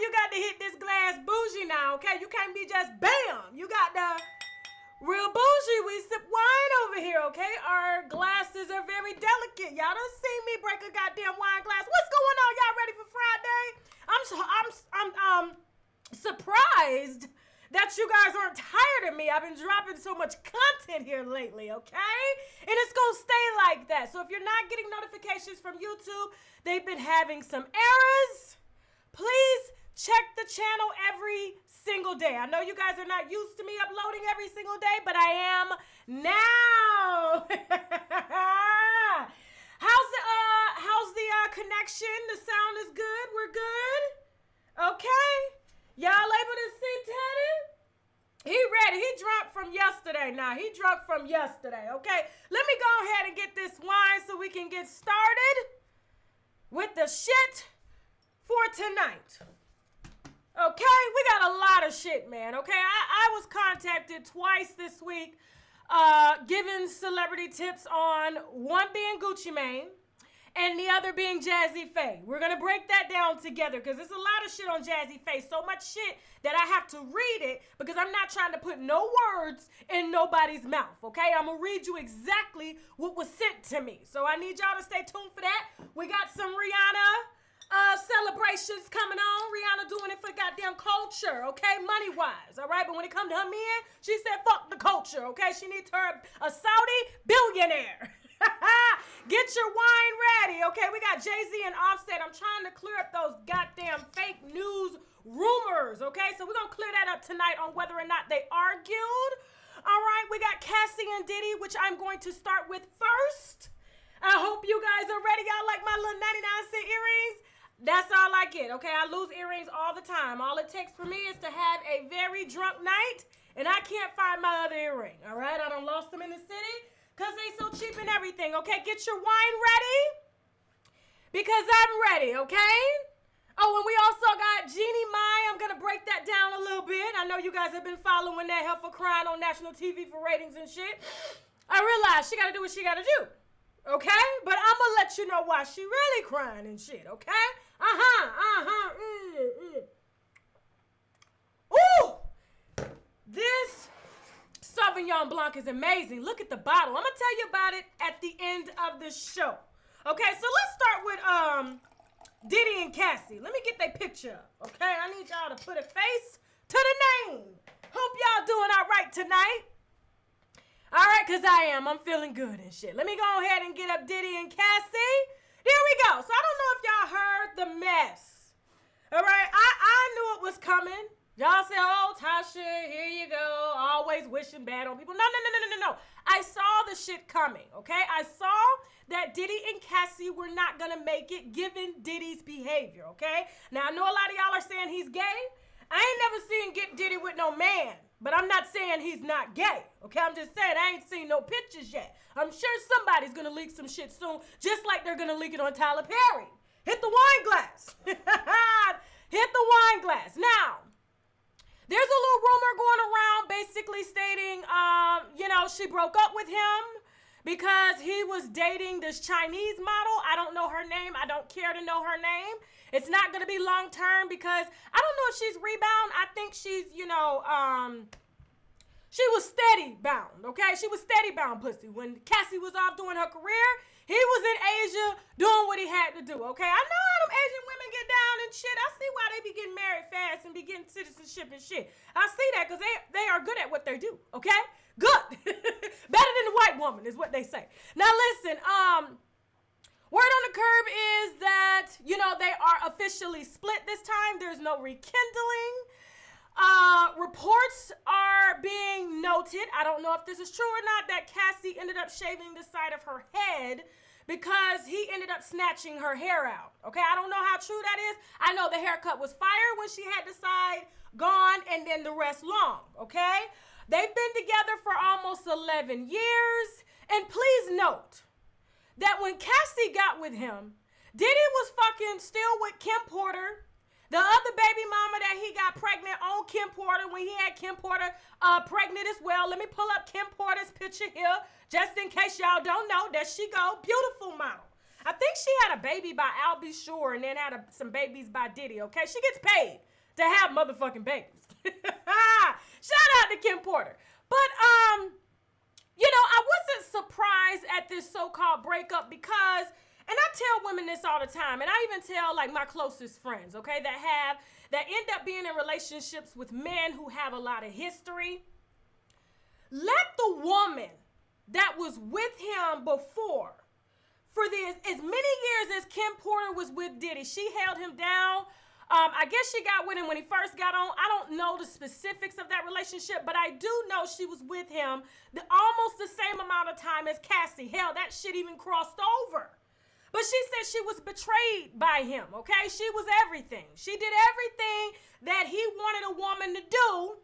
you got to hit this glass bougie now, okay? You can't be just bam. You got the real bougie. We sip wine over here, okay? Our glasses are very delicate. Y'all done seen me break a goddamn wine glass. What's going on? Y'all ready for Friday? I'm surprised that you guys aren't tired of me. I've been dropping so much content here lately, okay? And it's gonna stay like that. So if you're not getting notifications from YouTube, they've been having some errors. Please check the channel every single day. I know you guys are not used to me uploading every single day, but I am now. How's the connection? The sound is good? We're good? Okay. Y'all able to see Teddy? He ready. He drunk from yesterday now. He drunk from yesterday, okay? Let me go ahead and get this wine so we can get started with the shit for tonight. Okay? We got a lot of shit, man, okay? I was contacted twice this week giving celebrity tips on one being Gucci Mane and the other being JayZ. We're going to break that down together because there's a lot of shit on JayZ. So much shit that I have to read it because I'm not trying to put no words in nobody's mouth, okay? I'm going to read you exactly what was sent to me. So I need y'all to stay tuned for that. We got some Rihanna celebrations coming on. Rihanna doing it for goddamn culture, okay? Money-wise, all right? But when it comes to her men, she said fuck the culture, okay? She needs her a Saudi billionaire. Get your wine ready, okay? We got JayZ and Offset. I'm trying to clear up those goddamn fake news rumors, okay? So we're going to clear that up tonight on whether or not they argued. All right, we got Cassie and Diddy, which I'm going to start with first. I hope you guys are ready. Y'all like my little 99-cent earrings? That's all I get, okay? I lose earrings all the time. All it takes for me is to have a very drunk night, and I can't find my other earring, all right? I done lost them in the city because they so cheap and everything, okay? Get your wine ready because I'm ready, okay? Oh, and we also got Jeannie Mai. I'm going to break that down a little bit. I know you guys have been following that heifer crying on national TV for ratings and shit. I realize she got to do what she got to do. Okay? But I'm going to let you know why she really crying and shit, okay? Ooh! This Sauvignon Blanc is amazing. Look at the bottle. I'm going to tell you about it at the end of the show. Okay, so let's start with Diddy and Cassie. Let me get their picture up, okay? I need y'all to put a face to the name. Hope y'all doing all right tonight. All right, because I am. I'm feeling good and shit. Let me go ahead and get up Diddy and Cassie. There we go. So I don't know if y'all heard the mess. All right, I knew it was coming. Y'all say, oh, Tasha, here you go. Always wishing bad on people. No. I saw the shit coming, okay? I saw that Diddy and Cassie were not going to make it given Diddy's behavior, okay? Now, I know a lot of y'all are saying he's gay. I ain't never seen Diddy with no man. But I'm not saying he's not gay, okay? I'm just saying I ain't seen no pictures yet. I'm sure somebody's going to leak some shit soon, just like they're going to leak it on Tyler Perry. Hit the wine glass. Hit the wine glass. Now, there's a little rumor going around basically stating, she broke up with him because he was dating this Chinese model. I don't know her name. I don't care to know her name. It's not going to be long term because I don't know if she's rebound. I think she's, she was steady bound, okay? She was steady bound pussy. When Cassie was off doing her career, he was in Asia doing what he had to do, okay? I know how them Asian women get down and shit. I see why they be getting married fast and be getting citizenship and shit. I see that because they are good at what they do, okay? Good. Better than the white woman is what they say. Now listen, word on the curb is that, they are officially split this time. There's no rekindling. Reports are being noted. I don't know if this is true or not, that Cassie ended up shaving the side of her head because he ended up snatching her hair out. Okay, I don't know how true that is. I know the haircut was fire when she had the side gone and then the rest long, okay? They've been together for almost 11 years. And please note that when Cassie got with him, Diddy was fucking still with Kim Porter, the other baby mama that he got pregnant on Kim Porter when he had Kim Porter pregnant as well. Let me pull up Kim Porter's picture here, just in case y'all don't know. There she go, beautiful model. I think she had a baby by Al B. Sure and then had some babies by Diddy, okay? She gets paid. to have motherfucking babies. Shout out to Kim Porter. But, I wasn't surprised at this so-called breakup because, and I tell women this all the time, and I even tell like my closest friends, okay, that end up being in relationships with men who have a lot of history. Let the woman that was with him before, for as many years as Kim Porter was with Diddy, she held him down. I guess she got with him when he first got on. I don't know the specifics of that relationship, but I do know she was with him almost the same amount of time as Cassie. Hell, that shit even crossed over. But she said she was betrayed by him, okay? She was everything. She did everything that he wanted a woman to do.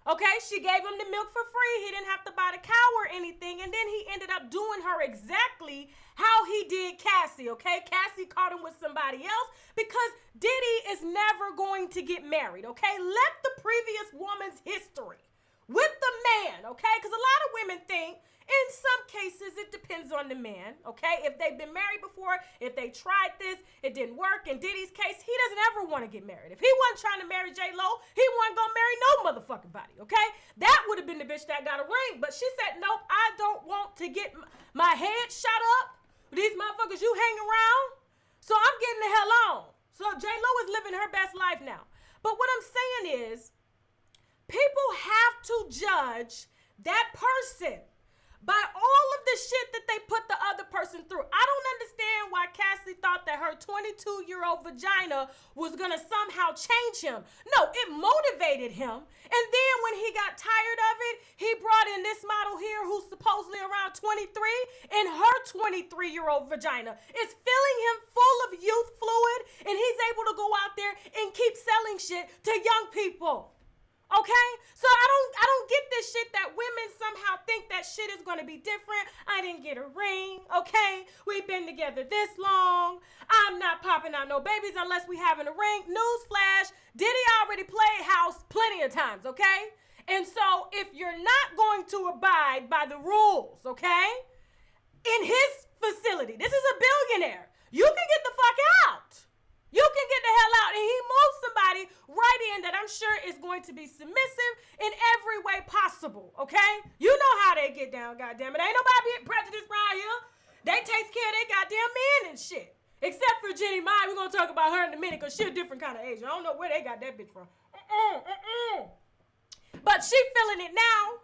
Okay, she gave him the milk for free. He didn't have to buy the cow or anything. And then he ended up doing her exactly how he did Cassie, okay? Cassie caught him with somebody else because Diddy is never going to get married, okay? Let the previous woman's history with the man, okay? Because a lot of women think in some cases it depends on the man, okay? If they've been married before, if they tried this, it didn't work. In Diddy's case, he doesn't ever want to get married. If he wasn't trying to marry J-Lo, he wasn't going to marry no motherfucking body, okay? That would have been the bitch that got a ring. But she said, nope, I don't want to get my head shot up. These motherfuckers you hang around. So I'm getting the hell on. So J-Lo is living her best life now. But what I'm saying is, people have to judge that person by all of the shit that they put the other person through. I don't understand why Cassie thought that her 22-year-old vagina was going to somehow change him. No, it motivated him. And then when he got tired of it, he brought in this model here who's supposedly around 23, and her 23-year-old vagina is filling him full of youth fluid, and he's able to go out there and keep selling shit to young people. Okay? So I don't get this shit that women somehow think that shit is going to be different. I didn't get a ring, okay? We've been together this long. I'm not popping out no babies unless we having a ring. Newsflash, Diddy already played house plenty of times, okay? And so if you're not going to abide by the rules, okay, in his facility, this is a billionaire, you can get the fuck out. You can get the hell out, and he moves somebody right in that I'm sure is going to be submissive in every way possible, okay? You know how they get down, goddammit. Ain't nobody being prejudiced right here. They take care of their goddamn men and shit. Except for Jeannie Mai. We're going to talk about her in a minute because she's a different kind of Asian. I don't know where they got that bitch from. But she feeling it now.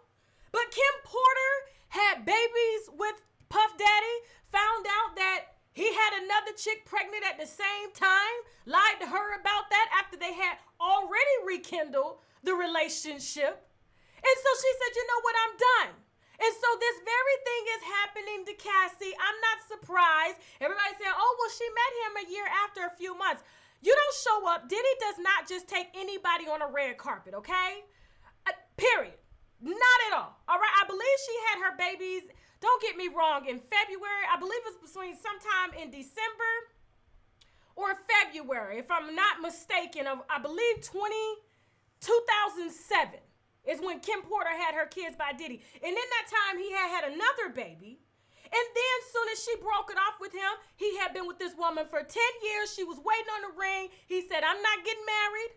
But Kim Porter had babies with Puff Daddy, found out that he had another chick pregnant at the same time, lied to her about that after they had already rekindled the relationship. And so she said, you know what, I'm done. And so this very thing is happening to Cassie. I'm not surprised. Everybody saying, oh, well, she met him a year after a few months. You don't show up. Diddy does not just take anybody on a red carpet, okay? Period. Not at all. All right, I believe she had her babies, don't get me wrong, in February. I believe it's between sometime in December or February, if I'm not mistaken. I believe 2007 is when Kim Porter had her kids by Diddy. And in that time, he had another baby. And then as soon as she broke it off with him, he had been with this woman for 10 years. She was waiting on the ring. He said, I'm not getting married.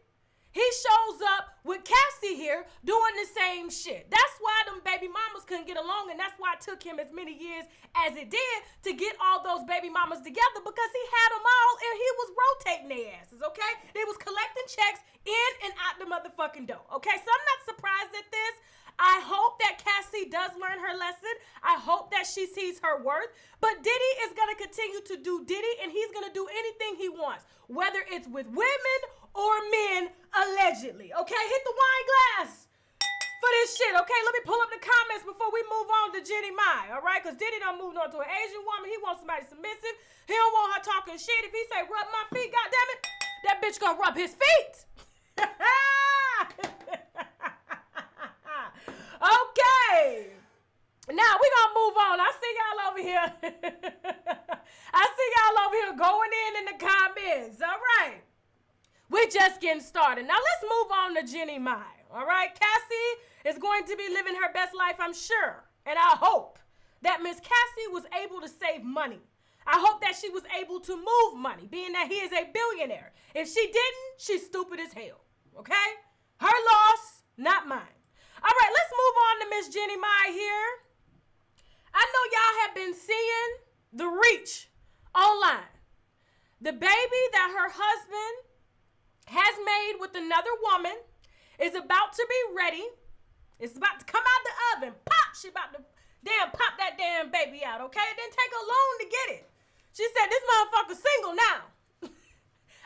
He shows up with Cassie here doing the same shit. That's why them baby mamas couldn't get along, and that's why it took him as many years as it did to get all those baby mamas together, because he had them all and he was rotating their asses, okay? They was collecting checks in and out the motherfucking door, okay? So I'm not surprised at this. I hope that Cassie does learn her lesson. I hope that she sees her worth. But Diddy is going to continue to do Diddy, and he's going to do anything he wants, whether it's with women or men, allegedly. Okay, hit the wine glass for this shit, okay? Let me pull up the comments before we move on to Jeannie Mai, all right? Because Diddy done moved on to an Asian woman. He wants somebody submissive. He don't want her talking shit. If he say, rub my feet, goddammit, that bitch gonna rub his feet. Okay. Now, we gonna move on. I see y'all over here. I see y'all over here going in the comments, all right? We're just getting started. Now, let's move on to Jeannie Mai, all right? Cassie is going to be living her best life, I'm sure. And I hope that Miss Cassie was able to save money. I hope that she was able to move money, being that he is a billionaire. If she didn't, she's stupid as hell. okay? Her loss, not mine. All right, let's move on to Miss Jeannie Mai here. I know y'all have been seeing the reach online. The baby that her husband has made with another woman is about to be ready. It's about to come out the oven. Pop! She about to pop that damn baby out, okay? It didn't take her long to get it. She said, this motherfucker's single now.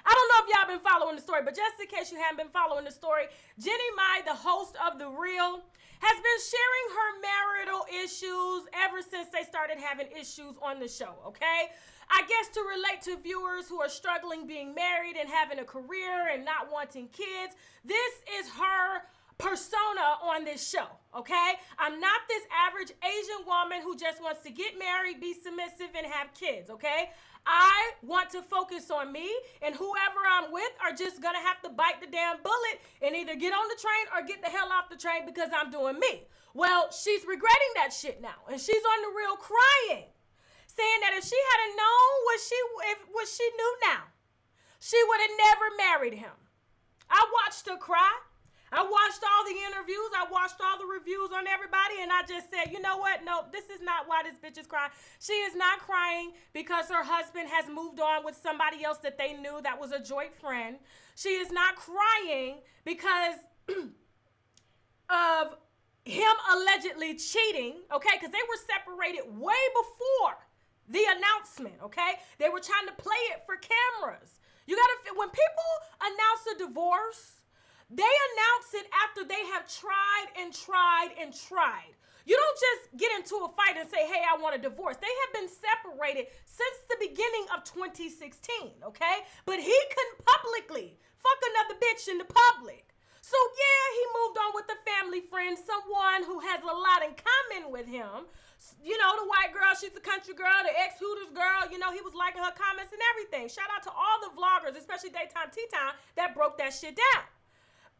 I don't know if y'all been following the story, but just in case you haven't been following the story, Jeannie Mai, the host of The Real, has been sharing her marital issues ever since they started having issues on the show, okay? I guess to relate to viewers who are struggling being married and having a career and not wanting kids, this is her persona on this show, okay? I'm not this average Asian woman who just wants to get married, be submissive, and have kids, okay? I want to focus on me, and whoever I'm with are just gonna have to bite the damn bullet and either get on the train or get the hell off the train because I'm doing me. Well, she's regretting that shit now, and she's on The Real crying, saying that if she hadn't known what she knew now, she would have never married him. I watched her cry. I watched all the interviews. I watched all the reviews on everybody, and I just said, you know what? No, this is not why this bitch is crying. She is not crying because her husband has moved on with somebody else that they knew that was a joint friend. She is not crying because of him allegedly cheating, okay? Because they were separated way before the announcement, okay? They were trying to play it for cameras. You gotta, when people announce a divorce, they announce it after they have tried and tried and tried. You don't just get into a fight and say, hey, I want a divorce. They have been separated since the beginning of 2016, okay? But he couldn't publicly fuck another bitch in the public. So yeah, he moved on with a family friend, someone who has a lot in common with him. You know, the white girl, she's the country girl, the ex-Hooters girl, you know, he was liking her comments and everything. Shout out to all the vloggers, especially Daytime Tea Time, that broke that shit down.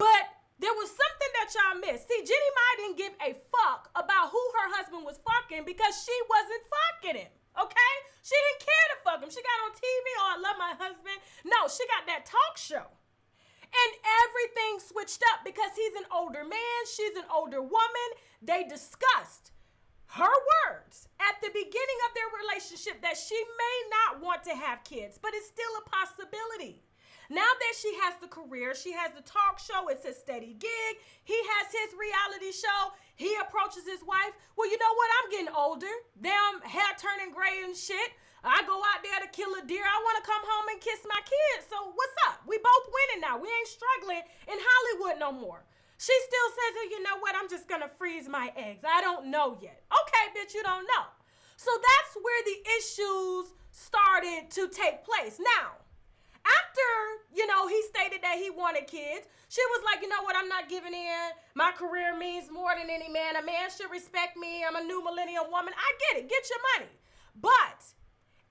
But there was something that y'all missed. See, Jeannie Mai didn't give a fuck about who her husband was fucking because she wasn't fucking him, okay? She didn't care to fuck him. She got on TV, oh, I love my husband. No, she got that talk show. And everything switched up because he's an older man, she's an older woman. They discussed her words at the beginning of their relationship that she may not want to have kids, but it's still a possibility. Now that she has the career, she has the talk show, it's a steady gig, he has his reality show, he approaches his wife, well, you know what, I'm getting older, damn hair turning gray and shit, I go out there to kill a deer, I want to come home and kiss my kids, so what's up? We both winning now, we ain't struggling in Hollywood no more. She still says, oh, you know what, I'm just gonna freeze my eggs, I don't know yet. Okay, bitch, you don't know. So that's where the issues started to take place. Now, after, you know, he stated that he wanted kids, she was like, you know what, I'm not giving in. My career means more than any man. A man should respect me. I'm a new millennial woman. I get it. Get your money. But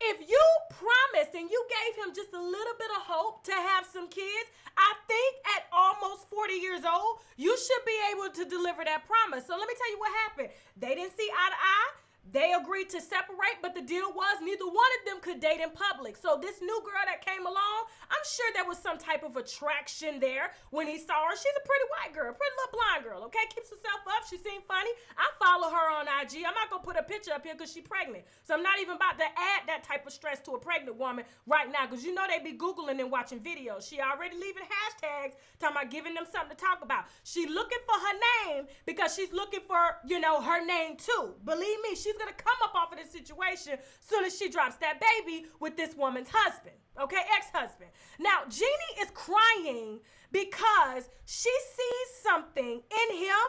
if you promised and you gave him just a little bit of hope to have some kids, I think at almost 40 years old, you should be able to deliver that promise. So let me tell you what happened. They didn't see eye to eye. They agreed to separate, but the deal was neither one of them could date in public. So this new girl that came along, I'm sure there was some type of attraction there when he saw her. She's a pretty white girl, pretty little blonde girl, okay? Keeps herself up. She seemed funny. I follow her on IG. I'm not going to put a picture up here because she's pregnant. So I'm not even about to add that type of stress to a pregnant woman right now because you know they be Googling and watching videos. She already leaving hashtags talking about giving them something to talk about. She looking for her name because she's looking for, you know, her name too. Believe me, she's going to come up off of this situation soon as she drops that baby with this woman's husband, okay, ex-husband. Now, Jeannie is crying because she sees something in him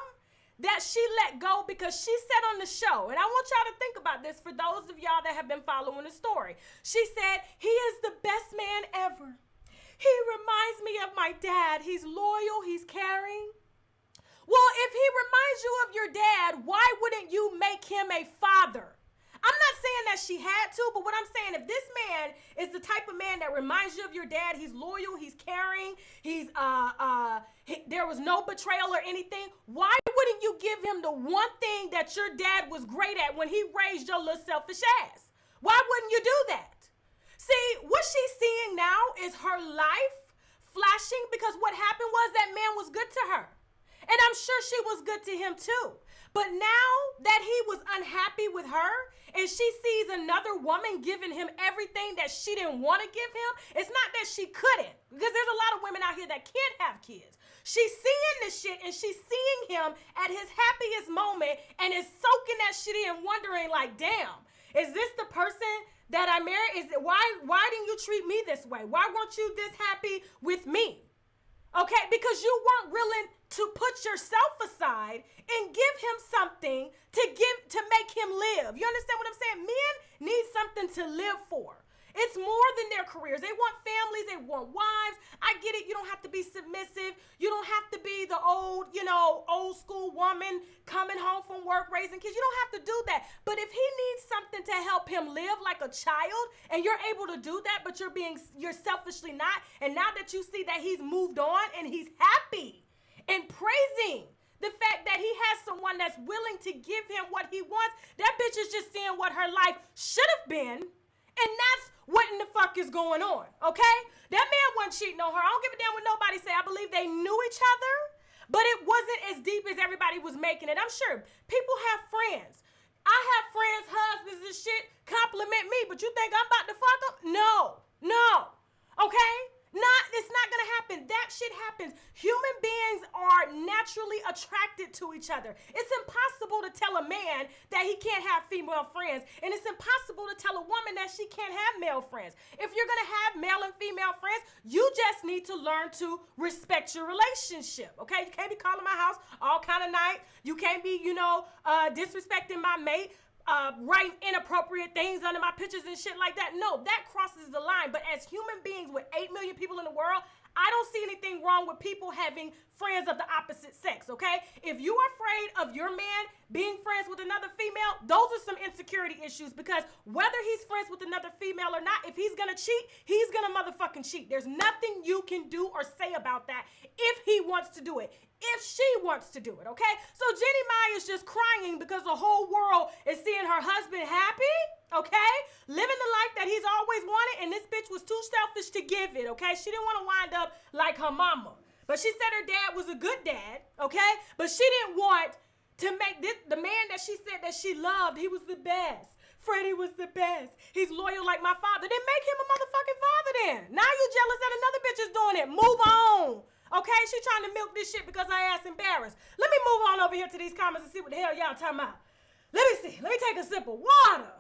that she let go because she said on the show, and I want y'all to think about this for those of y'all that have been following the story. She said, he is the best man ever. He reminds me of my dad. He's loyal, he's caring. Well, if he reminds you of your dad, why wouldn't you make him a father? I'm not saying that she had to, but what I'm saying, if this man is the type of man that reminds you of your dad, he's loyal, he's caring, there was no betrayal or anything, why wouldn't you give him the one thing that your dad was great at when he raised your little selfish ass? Why wouldn't you do that? See, what she's seeing now is her life flashing because what happened was that man was good to her. And I'm sure she was good to him too. But now that he was unhappy with her and she sees another woman giving him everything that she didn't want to give him, it's not that she couldn't, because there's a lot of women out here that can't have kids. She's seeing this shit and she's seeing him at his happiest moment and is soaking that shit in, wondering like, damn, is this the person that I married? Why didn't you treat me this way? Why weren't you this happy with me? Okay, because you weren't willing to put yourself aside and give him something to make him live. You understand what I'm saying? Men need something to live for. It's more than their careers. They want families. They want wives. I get it. You don't have to be submissive. You don't have to be the old school woman coming home from work raising kids. You don't have to do that. But if he needs something to help him live like a child and you're able to do that, but you're selfishly not, and now that you see that he's moved on and he's happy and praising the fact that he has someone that's willing to give him what he wants, that bitch is just seeing what her life should have been. And that's what in the fuck is going on, okay? That man wasn't cheating on her. I don't give a damn what nobody say. I believe they knew each other, but it wasn't as deep as everybody was making it. I'm sure people have friends. I have friends, husbands and shit compliment me, but you think I'm about to fuck them? No, okay? It's not gonna happen. That shit happens. Human beings are naturally attracted to each other. It's impossible to tell a man that he can't have female friends, and it's impossible to tell a woman that she can't have male friends. If you're gonna have male and female friends, you just need to learn to respect your relationship, okay? You can't be calling my house all kind of night. You can't be, disrespecting my mate. Writing inappropriate things under my pictures and shit like that. No, that crosses the line. But as human beings with 8 million people in the world, I don't see anything wrong with people having friends of the opposite sex, okay? If you are afraid of your man being friends with another female, those are some insecurity issues, because whether he's friends with another female or not, if he's gonna cheat, he's gonna motherfucking cheat. There's nothing you can do or say about that if he wants to do it. If she wants to do it, okay? So Jeannie Mai is just crying because the whole world is seeing her husband happy, okay? Living the life that he's always wanted, and this bitch was too selfish to give it, okay? She didn't want to wind up like her mama. But she said her dad was a good dad, okay? But she didn't want to make the man that she said that she loved, he was the best. Freddie was the best. He's loyal like my father. Then make him a motherfucking father then. Now you jealous that another bitch is doing it. Move on. Okay, she trying to milk this shit because her ass embarrassed. Let me move on over here to these comments and see what the hell y'all talking about. Let me see. Let me take a sip of water.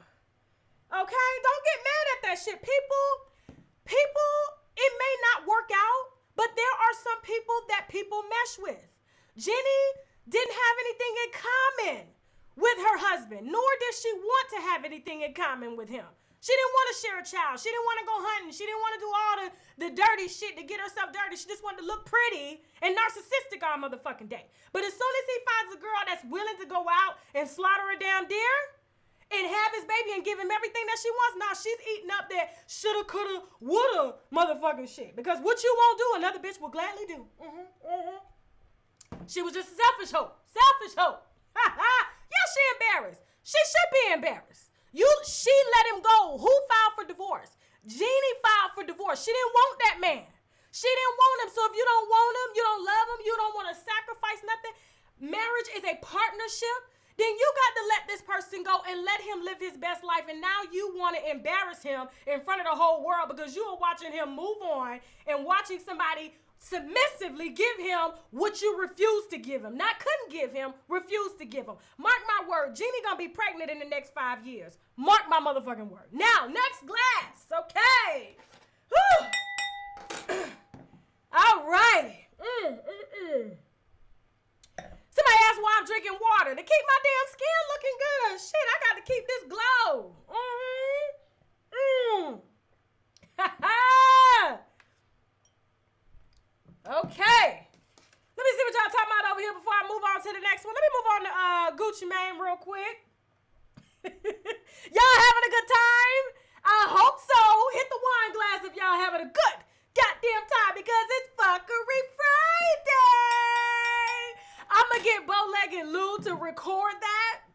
Okay, don't get mad at that shit. People, it may not work out, but there are some people that people mesh with. Jeannie didn't have anything in common with her husband, nor did she want to have anything in common with him. She didn't want to share a child. She didn't want to go hunting. She didn't want to do all the dirty shit to get herself dirty. She just wanted to look pretty and narcissistic all motherfucking day. But as soon as he finds a girl that's willing to go out and slaughter a damn deer and have his baby and give him everything that she wants, now she's eating up that shoulda, coulda, woulda motherfucking shit. Because what you won't do, another bitch will gladly do. She was just a selfish hoe. Selfish hoe. Yeah, she embarrassed. She should be embarrassed. She let him go. Who filed for divorce? Jeannie filed for divorce. She didn't want that man. She didn't want him. So if you don't want him, you don't love him, you don't want to sacrifice nothing, marriage is a partnership, then you got to let this person go and let him live his best life. And now you want to embarrass him in front of the whole world because you are watching him move on and watching somebody submissively give him what you refused to give him. Not couldn't give him, refused to give him. Mark my word, Jeannie gonna be pregnant in the next 5 years. Mark my motherfucking word. Now, next glass, okay. All right. Somebody asked why I'm drinking water. To keep my damn skin looking good. Shit, I got to keep this glow. Okay. Let me see what y'all talking about over here before I move on to the next one. Let me move on to Gucci Mane real quick. Y'all having a good time? I hope so. Hit the wine glass if y'all having a good goddamn time because it's Fuckery Friday. I'm going to get Bowleg and Lou to record that.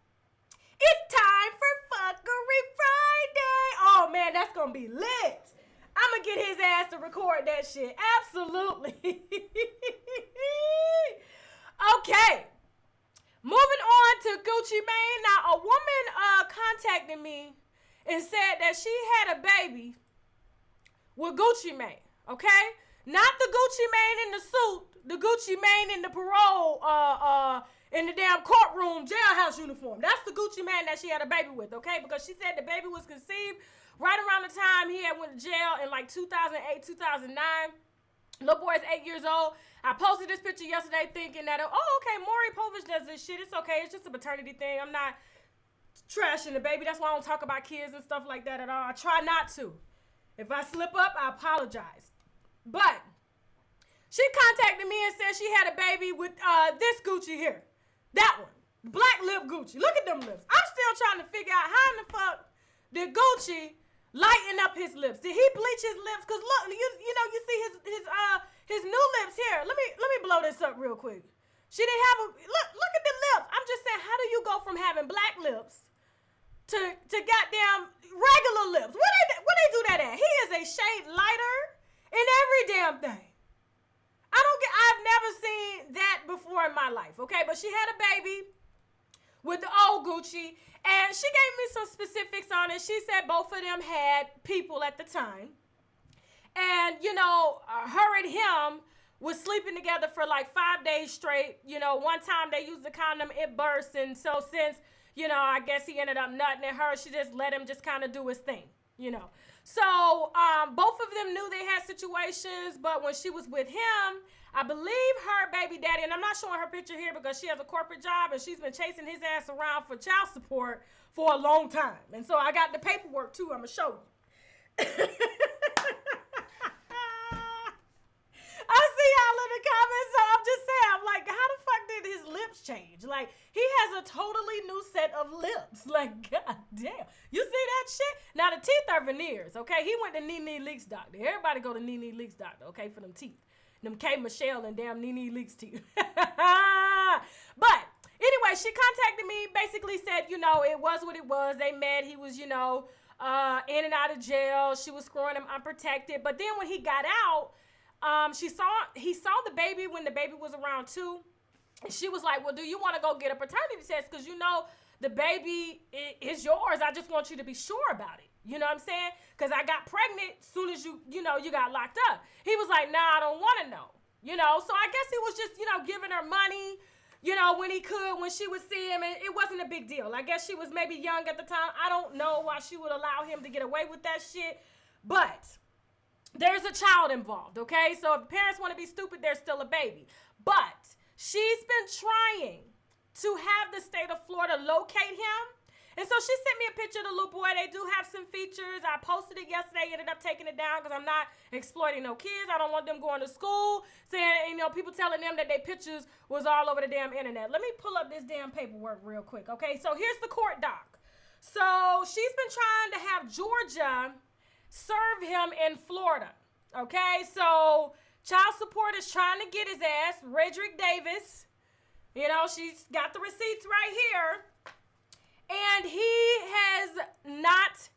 It's time for Fuckery Friday. Oh, man, that's going to be lit. I'm I'ma get his ass to record that shit. Absolutely. Okay. Moving on to Gucci Mane. Now, a woman contacted me and said that she had a baby with Gucci Mane, okay? Not the Gucci Mane in the suit, the Gucci Mane in the parole, in the damn courtroom jailhouse uniform. That's the Gucci Mane that she had a baby with, okay? Because she said the baby was conceived right around the time he had went to jail in like 2008, 2009. Little boy's 8 years old. I posted this picture yesterday thinking that, oh, okay, Maury Povich does this shit. It's okay. It's just a maternity thing. I'm not trashing the baby. That's why I don't talk about kids and stuff like that at all. I try not to. If I slip up, I apologize. But she contacted me and said she had a baby with this Gucci here. That one. Black lip Gucci. Look at them lips. I'm still trying to figure out how in the fuck did Gucci lighten up his lips. Did he bleach his lips? Cause look, you know, you see his new lips here. Let me blow this up real quick. She didn't have look at the lips. I'm just saying, how do you go from having black lips to goddamn regular lips? Where they do that at? He is a shade lighter in every damn thing. I've never seen that before in my life. Okay, but she had a baby with the old Gucci. And she gave me some specifics on it. She said both of them had people at the time. And, you know, her and him was sleeping together for like 5 days straight. You know, one time they used the condom, it burst. And so since, you know, I guess he ended up nutting at her, she just let him just kind of do his thing, you know. So both of them knew they had situations. But when she was with him, I believe her baby daddy, and I'm not showing her picture here because she has a corporate job and she's been chasing his ass around for child support for a long time. And so I got the paperwork too. I'm going to show you. I see y'all in the comments, so I'm just saying, I'm like, how the fuck did his lips change? Like, he has a totally new set of lips. Like, god damn. You see that shit? Now, the teeth are veneers, okay? He went to Nene Leakes doctor. Everybody go to Nene Leakes doctor, okay, for them teeth. Them K. Michelle and damn Nene Leakes teeth. But anyway, she contacted me, basically said, you know, it was what it was. They met. He was, you know, in and out of jail. She was screwing him unprotected. But then when he got out, he saw the baby when the baby was around 2. And she was like, well, do you want to go get a paternity test? Because, you know, the baby is yours. I just want you to be sure about it. You know what I'm saying? Because I got pregnant as soon as you got locked up. He was like, nah, I don't want to know. You know, so I guess he was just, you know, giving her money, you know, when he could, when she would see him. And it wasn't a big deal. I guess she was maybe young at the time. I don't know why she would allow him to get away with that shit. But there's a child involved, okay? So if parents want to be stupid, there's still a baby. But she's been trying to have the state of Florida locate him. And so she sent me a picture of the little boy. They do have some features. I posted it yesterday, ended up taking it down because I'm not exploiting no kids. I don't want them going to school saying, you know, people telling them that their pictures was all over the damn internet. Let me pull up this damn paperwork real quick, okay? So here's the court doc. So she's been trying to have Georgia serve him in Florida, okay? So child support is trying to get his ass, Redrick Davis. You know, she's got the receipts right here. And he has not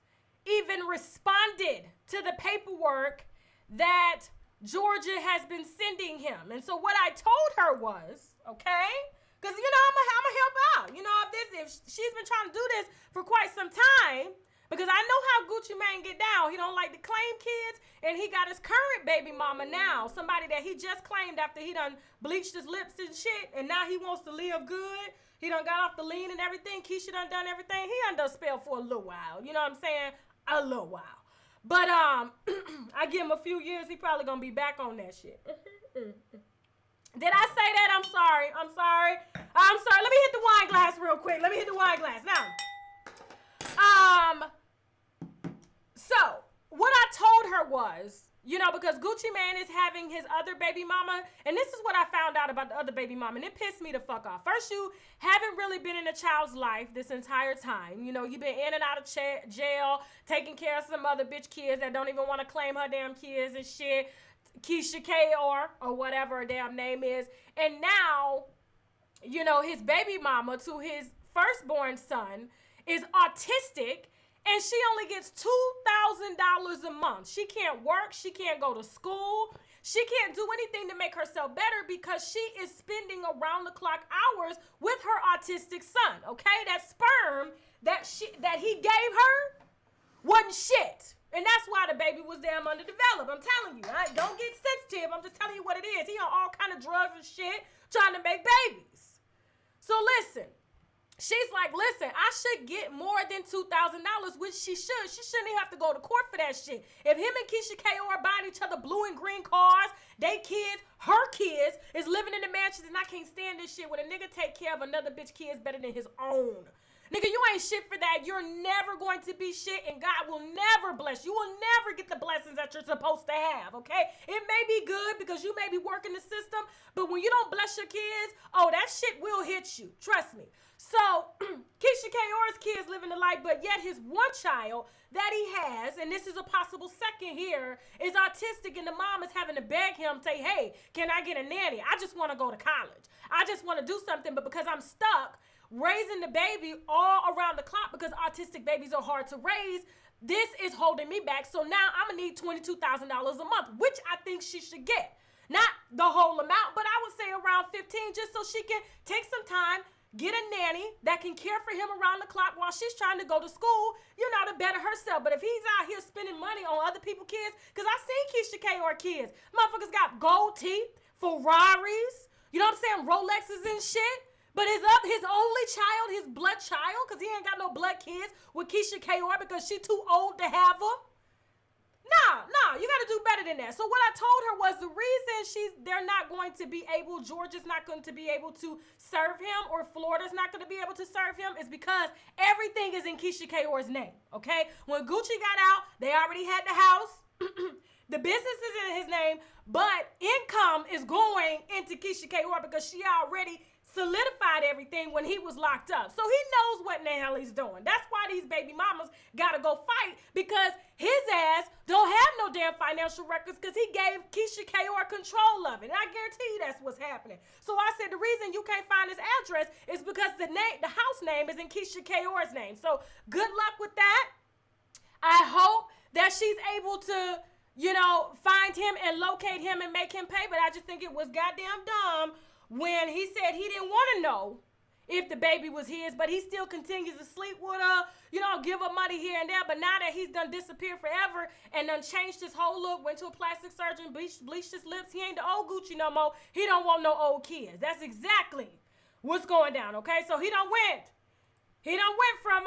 even responded to the paperwork that Georgia has been sending him. And so what I told her was, okay, because, you know, I'm gonna help out. You know, if she's been trying to do this for quite some time, because I know how Gucci Mane get down. He don't like to claim kids, and he got his current baby mama now, somebody that he just claimed after he done bleached his lips and shit, and now he wants to live good. He done got off the lean and everything. Keisha done everything. He done spelled for a little while. You know what I'm saying? A little while. But I give him a few years, he probably gonna be back on that shit. Did I say that? I'm sorry. Let me hit the wine glass real quick. Now, so what I told her was, you know, because Gucci Mane is having his other baby mama, and this is what I found out about the other baby mama, and it pissed me the fuck off. First, you haven't really been in a child's life this entire time. You know, you've been in and out of jail, taking care of some other bitch kids that don't even want to claim her damn kids and shit. Keisha K or whatever her damn name is. And now, you know, his baby mama to his firstborn son is autistic And she only gets $2,000 a month. She can't work. She can't go to school. She can't do anything to make herself better because she is spending around the clock hours with her autistic son, okay? That sperm that he gave her wasn't shit. And that's why the baby was damn underdeveloped. I'm telling you. Don't get sensitive. I'm just telling you what it is. He on all kind of drugs and shit trying to make babies. So listen. She's like, listen, I should get more than $2,000, which she should. She shouldn't even have to go to court for that shit. If him and Keisha K are buying each other blue and green cars, they kids, her kids, is living in the mansions, and I can't stand this shit when a nigga take care of another bitch kids better than his own. Nigga, you ain't shit for that. You're never going to be shit, and God will never bless you. You will never get the blessings that you're supposed to have, okay? It may be good because you may be working the system, but when you don't bless your kids, oh, that shit will hit you. Trust me. So, Keisha K.R.'s kids living the life, but yet his one child that he has, and this is a possible second here, is autistic, and the mom is having to beg him, say, hey, can I get a nanny? I just want to go to college. I just want to do something, but because I'm stuck raising the baby all around the clock because autistic babies are hard to raise, this is holding me back. So now I'm going to need $22,000 a month, which I think she should get. Not the whole amount, but I would say around 15 just so she can take some time, get a nanny that can care for him around the clock while she's trying to go to school, to better herself. But if he's out here spending money on other people's kids, because I seen Keisha K.R. kids. Motherfuckers got gold teeth, Ferraris, you know what I'm saying, Rolexes and shit. But his only child, his blood child, because he ain't got no blood kids with Keisha K.R. because she too old to have them. No, you got to do better than that. So what I told her was the reason they're not going to be able, Georgia's not going to be able to serve him, or Florida's not going to be able to serve him, is because everything is in Keisha K.R.'s name, okay? When Gucci got out, they already had the house. The business is in his name, but income is going into Keisha K.R. because she already solidified everything when he was locked up. So he knows what in the hell he's doing. That's why these baby mamas gotta go fight, because his ass don't have no damn financial records because he gave Keisha K.R. control of it. And I guarantee you that's what's happening. So I said the reason you can't find his address is because the house name is in Keisha K.R.'s name. So good luck with that. I hope that she's able to, find him and locate him and make him pay. But I just think it was goddamn dumb when he said he didn't want to know if the baby was his, but he still continues to sleep with her, give her money here and there. But now that he's done disappeared forever and done changed his whole look, went to a plastic surgeon, bleached his lips, he ain't the old Gucci no more. He don't want no old kids. That's exactly what's going down, okay? So he done went from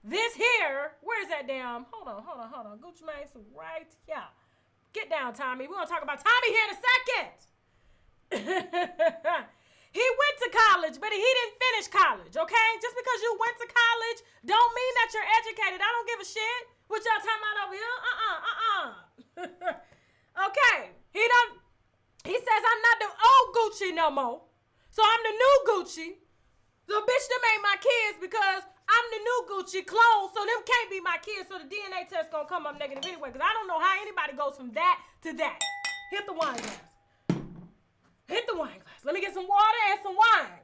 this here. Where's that damn? Hold on. Gucci Mane, so right here. Get down, Tommie. We're going to talk about Tommie here in a second. He went to college, but he didn't finish college, okay? Just because you went to college don't mean that you're educated. I don't give a shit what y'all talking about over here. Okay. He says I'm not the old Gucci no more. So I'm the new Gucci. The bitch that made my kids because I'm the new Gucci clone, so them can't be my kids, so the DNA test gonna come up negative anyway, because I don't know how anybody goes from that to that. Hit the wine glass. Let me get some water and some wine.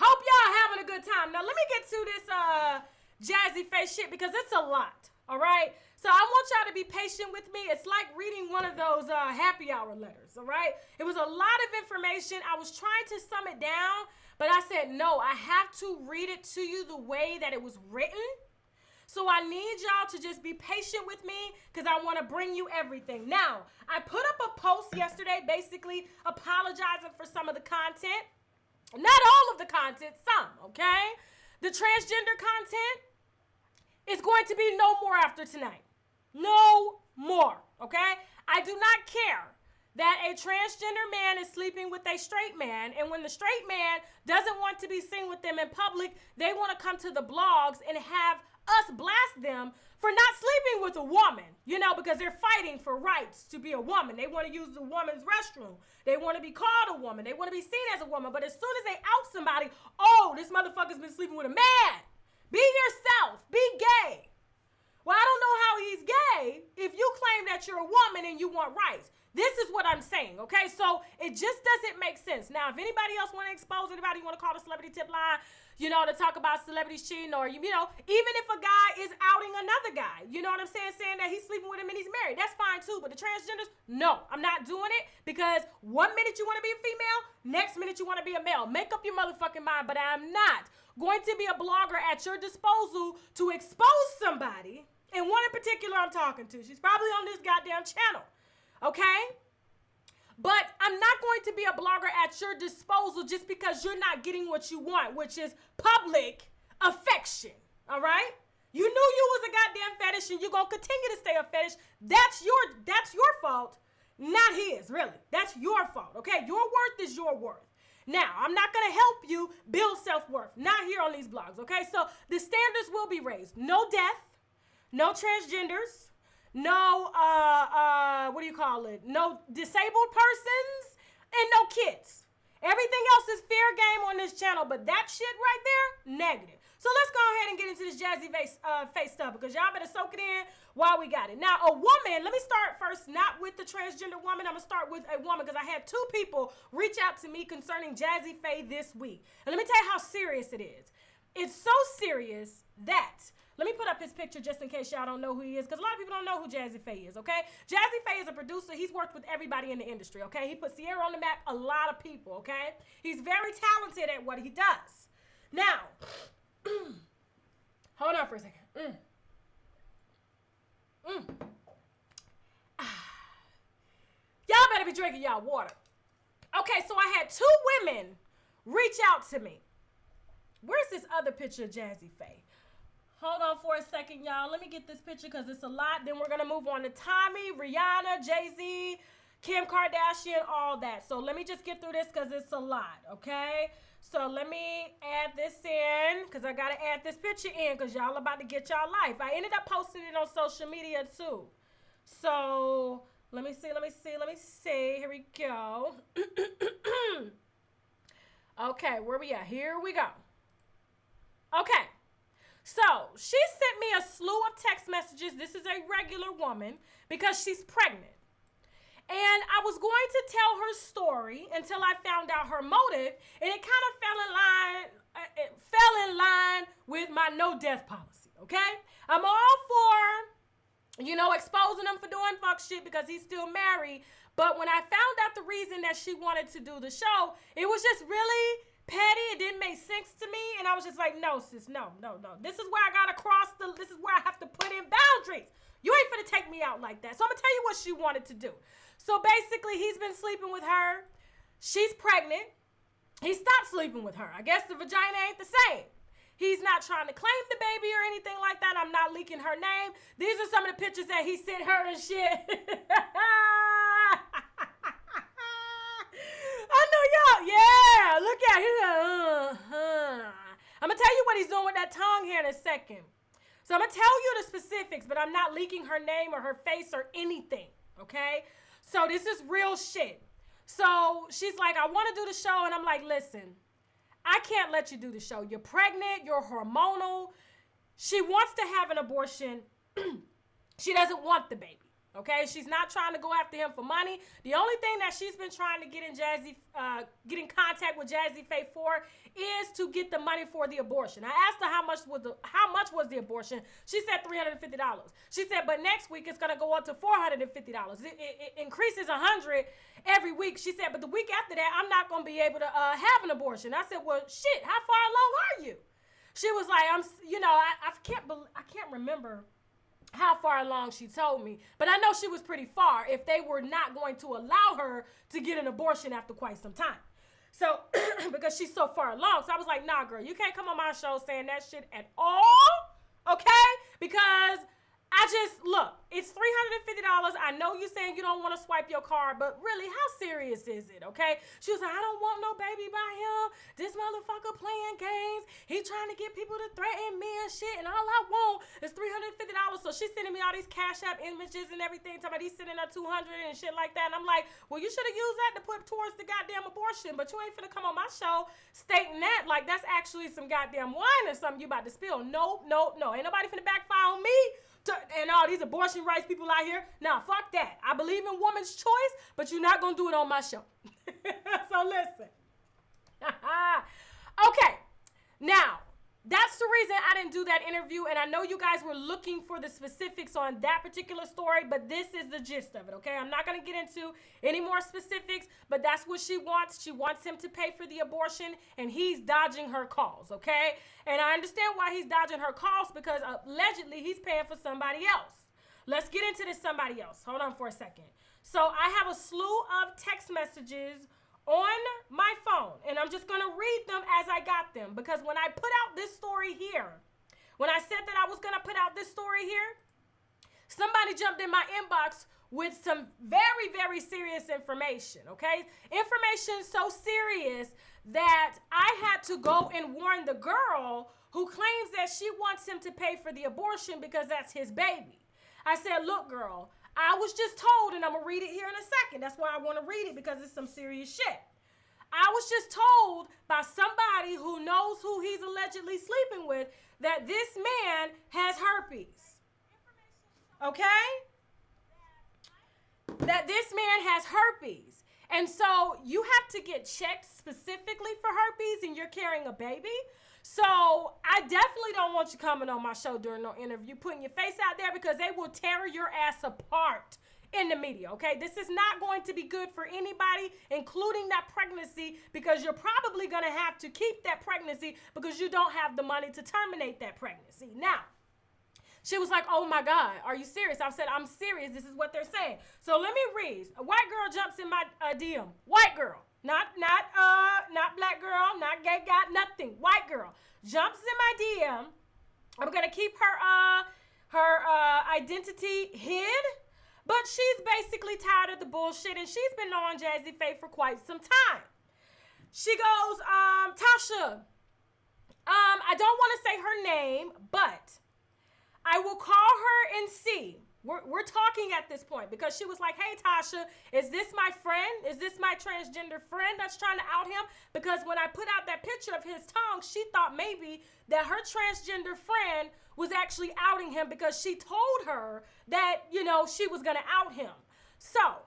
Hope y'all having a good time. Now, let me get to this jazzy face shit because it's a lot, all right? So I want y'all to be patient with me. It's like reading one of those happy hour letters, all right? It was a lot of information. I was trying to sum it down, but I said, no, I have to read it to you the way that it was written. So I need y'all to just be patient with me because I want to bring you everything. Now, I put up a post yesterday basically apologizing for some of the content. Not all of the content, some, okay? The transgender content is going to be no more after tonight. No more, okay? I do not care that a transgender man is sleeping with a straight man, and when the straight man doesn't want to be seen with them in public, they want to come to the blogs and have us blast them for not sleeping with a woman, because they're fighting for rights to be a woman. They want to use the woman's restroom. They want to be called a woman. They want to be seen as a woman. But as soon as they out somebody, oh, this motherfucker's been sleeping with a man. Be yourself. Be gay. Well, I don't know how he's gay if you claim that you're a woman and you want rights. This is what I'm saying. saying, okay? So it just doesn't make sense. Now, if anybody else want to expose anybody, you want to call the celebrity tip line, you know, to talk about celebrities cheating, or, you know, even if a guy is outing another guy, you know what I'm saying, saying that he's sleeping with him and he's married, that's fine too. But the transgenders, no, I'm not doing it, because one minute you want to be a female, next minute you want to be a male. Make up your motherfucking mind. But I'm not going to be a blogger at your disposal to expose somebody. And one in particular I'm talking to. She's probably on this goddamn channel. Okay? But I'm not going to be a blogger at your disposal just because you're not getting what you want, which is public affection. All right? You knew you was a goddamn fetish and you're going to continue to stay a fetish. That's your fault, not his, really. That's your fault. Okay? Your worth is your worth. Now, I'm not going to help you build self-worth. Not here on these blogs. Okay? So the standards will be raised. No death. No transgenders, no, no disabled persons, and no kids. Everything else is fair game on this channel, but that shit right there, negative. So let's go ahead and get into this JayZ face stuff, because y'all better soak it in while we got it. Now, a woman, let me start first, not with the transgender woman. I'm going to start with a woman, because I had 2 people reach out to me concerning JayZ this week. And let me tell you how serious it is. It's so serious that... Let me put up his picture just in case y'all don't know who he is, because a lot of people don't know who JayZ is, okay? JayZ is a producer. He's worked with everybody in the industry, okay? He put Sierra on the map, a lot of people, okay? He's very talented at what he does. Now, hold on for a second. Y'all better be drinking y'all water. Okay, so I had 2 women reach out to me. Where's this other picture of JayZ? Hold on for a second, y'all. Let me get this picture because it's a lot. Then we're going to move on to Tommie, Rihanna, JayZ, Kim Kardashian, all that. So let me just get through this because it's a lot, okay? So let me add this in because I got to add this picture in because y'all about to get y'all life. I ended up posting it on social media too. So let me see. Here we go. Okay, where we at? Here we go. Okay. So she sent me a slew of text messages. This is a regular woman because she's pregnant. And I was going to tell her story until I found out her motive. And it kind of fell in line with my no death policy, okay? I'm all for, you know, exposing him for doing fuck shit because he's still married. But when I found out the reason that she wanted to do the show, it was just really petty. It didn't make sense to me. And I was just like, no, sis, no. This is where I got to this is where I have to put in boundaries. You ain't finna take me out like that. So I'm going to tell you what she wanted to do. So basically, he's been sleeping with her. She's pregnant. He stopped sleeping with her. I guess the vagina ain't the same. He's not trying to claim the baby or anything like that. I'm not leaking her name. These are some of the pictures that he sent her and shit. I know y'all. Yeah, look at him. I'm going to tell you what he's doing with that tongue here in a second. So I'm going to tell you the specifics, but I'm not leaking her name or her face or anything, okay? So this is real shit. So she's like, I want to do the show. And I'm like, listen, I can't let you do the show. You're pregnant. You're hormonal. She wants to have an abortion. She doesn't want the baby. Okay, she's not trying to go after him for money. The only thing that she's been trying to get in get in contact with JayZ for is to get the money for the abortion. I asked her how much was the abortion. She said $350. She said, but next week it's gonna go up to $450. It increases $100 every week. She said, but the week after that, I'm not gonna be able to have an abortion. I said, well, shit, how far along are you? She was like, I can't remember how far along she told me, but I know she was pretty far if they were not going to allow her to get an abortion after quite some time. So, because she's so far along. So I was like, nah, girl, you can't come on my show saying that shit at all, okay? Because look, it's $350. I know you saying you don't want to swipe your card, but really, how serious is it, okay? She was like, I don't want no baby by him. This motherfucker playing games. He trying to get people to threaten me and shit, and all I want is $350. So she's sending me all these Cash App images and everything, talking about he's sending her $200 and shit like that. And I'm like, well, you should have used that to put towards the goddamn abortion, but you ain't finna come on my show stating that like that's actually some goddamn wine or something you about to spill. No. Ain't nobody finna backfire on me and all these abortion rights people out here. Now, fuck that. I believe in woman's choice, but you're not going to do it on my show. So listen. Okay. Now, that's the reason I didn't do that interview, and I know you guys were looking for the specifics on that particular story, but this is the gist of it, okay? I'm not going to get into any more specifics, but that's what she wants. She wants him to pay for the abortion, and he's dodging her calls, okay? And I understand why he's dodging her calls, because allegedly he's paying for somebody else. Let's get into this somebody else. Hold on for a second. So I have a slew of text messages on my phone, and I'm just going to read them as I got them, because when I put out this story here, when I said that I was going to put out this story here, somebody jumped in my inbox with some very, very serious information, okay? Information so serious that I had to go and warn the girl who claims that she wants him to pay for the abortion because that's his baby. I said, look, girl, I was just told, and I'm going to read it here in a second. That's why I want to read it, because it's some serious shit. I was just told by somebody who knows who he's allegedly sleeping with that this man has herpes. Okay? That this man has herpes. And so you have to get checked specifically for herpes, and you're carrying a baby. So I definitely don't want you coming on my show during no interview, putting your face out there, because they will tear your ass apart in the media, okay? This is not going to be good for anybody, including that pregnancy, because you're probably going to have to keep that pregnancy because you don't have the money to terminate that pregnancy. Now, she was like, oh my God, are you serious? I said, I'm serious. This is what they're saying. So let me read. A white girl jumps in my DM. White girl. Not black girl, not gay guy, nothing. White girl jumps in my DM. I'm gonna keep her identity hid, but she's basically tired of the bullshit, and she's been knowing JayZ for quite some time. She goes, Tasha, I don't want to say her name, but I will call her and see. We're talking at this point, because she was like, hey, Tasha, is this my friend? Is this my transgender friend that's trying to out him? Because when I put out that picture of his tongue, she thought maybe that her transgender friend was actually outing him, because she told her that, you know, she was going to out him. So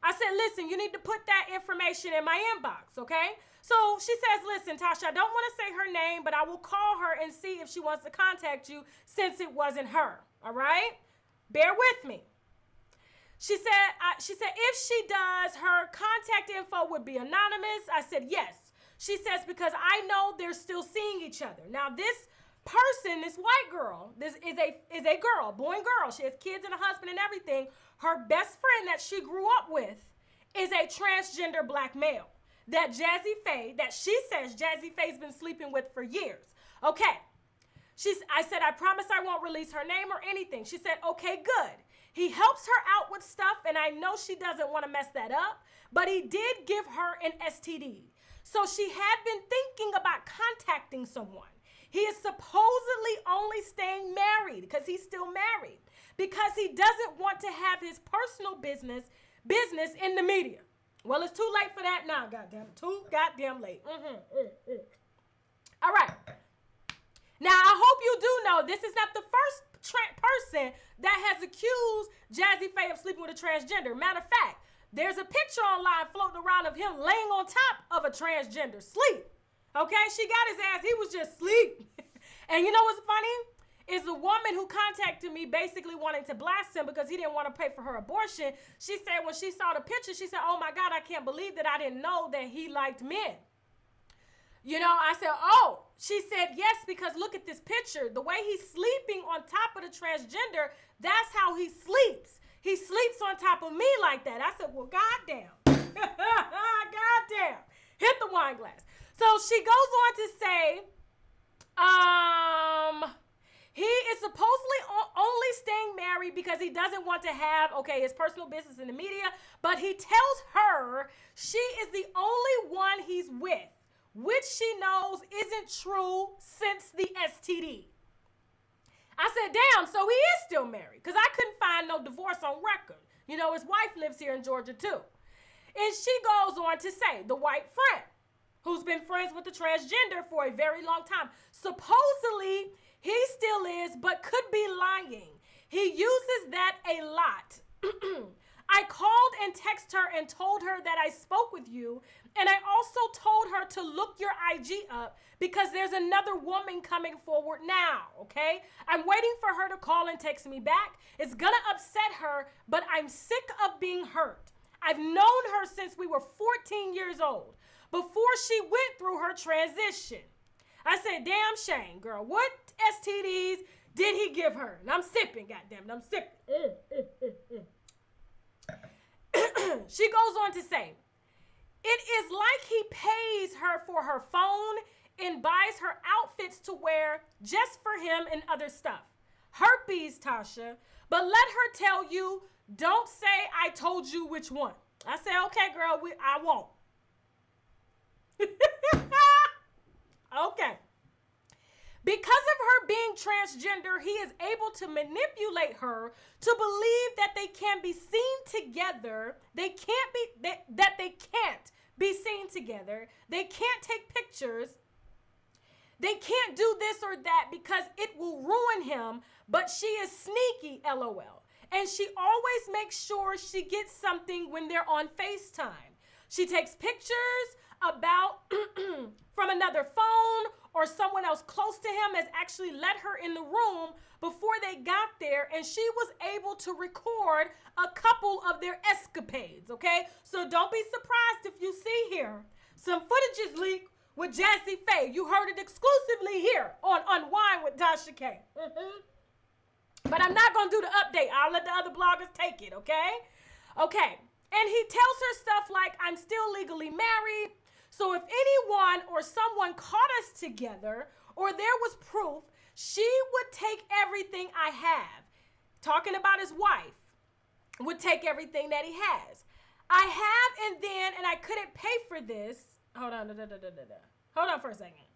I said, listen, you need to put that information in my inbox, okay? So she says, listen, Tasha, I don't want to say her name, but I will call her and see if she wants to contact you, since it wasn't her, all right? Bear with me. She said, if she does, her contact info would be anonymous. I said, yes. She says, because I know they're still seeing each other. Now, this person, this white girl, this is a girl, boy and girl. She has kids and a husband and everything. Her best friend that she grew up with is a transgender black male that she says JayZ has been sleeping with for years. Okay. I said, I promise I won't release her name or anything. She said, okay, good. He helps her out with stuff, and I know she doesn't want to mess that up, but he did give her an STD. So she had been thinking about contacting someone. He is supposedly only staying married, because he's still married, because he doesn't want to have his personal business in the media. Well, it's too late for that now, goddamn. Too goddamn late. All right. Now, I hope you do know this is not the first person that has accused JayZ of sleeping with a transgender. Matter of fact, there's a picture online floating around of him laying on top of a transgender, sleep. Okay, she got his ass. He was just sleep. And you know what's funny? Is the woman who contacted me basically wanting to blast him because he didn't want to pay for her abortion. She said when she saw the picture, she said, oh my God, I can't believe that I didn't know that he liked men. You know, I said, oh, she said, yes, because look at this picture. The way he's sleeping on top of the transgender, that's how he sleeps. He sleeps on top of me like that. I said, well, goddamn. Goddamn. Hit the wine glass. So she goes on to say, he is supposedly only staying married because he doesn't want to have, his personal business in the media, but he tells her she is the only one he's with, which she knows isn't true since the STD. I said, damn, so he is still married, because I couldn't find no divorce on record. You know, his wife lives here in Georgia too. And she goes on to say, the white friend, who's been friends with the transgender for a very long time, supposedly he still is, but could be lying. He uses that a lot. I called and texted her and told her that I spoke with you. And I also told her to look your IG up because there's another woman coming forward now, okay? I'm waiting for her to call and text me back. It's gonna upset her, but I'm sick of being hurt. I've known her since we were 14 years old, before she went through her transition. I said, damn shame, girl. What STDs did he give her? And I'm sipping, goddammit, I'm sipping. She goes on to say, it is like he pays her for her phone and buys her outfits to wear just for him and other stuff. Herpes, Tasha, but let her tell you, don't say I told you which one. I said, okay, girl, I won't. Okay. Because of her being transgender, he is able to manipulate her to believe that they can be seen together. They can't be seen together. They can't take pictures. They can't do this or that because it will ruin him, but she is sneaky, LOL. And she always makes sure she gets something when they're on FaceTime. She takes pictures about from another phone, or someone else close to him has actually let her in the room before they got there, and she was able to record a couple of their escapades, okay? So don't be surprised if you see here some footage is leaked with JayZ Faye. You heard it exclusively here on Unwind with Tashak. But I'm not going to do the update. I'll let the other bloggers take it, okay? Okay. And he tells her stuff like, I'm still legally married. So if anyone or someone caught us together or there was proof, she would take everything I have. Talking about his wife, would take everything that he has. I have and I couldn't pay for this. Hold on. Hold on for a second.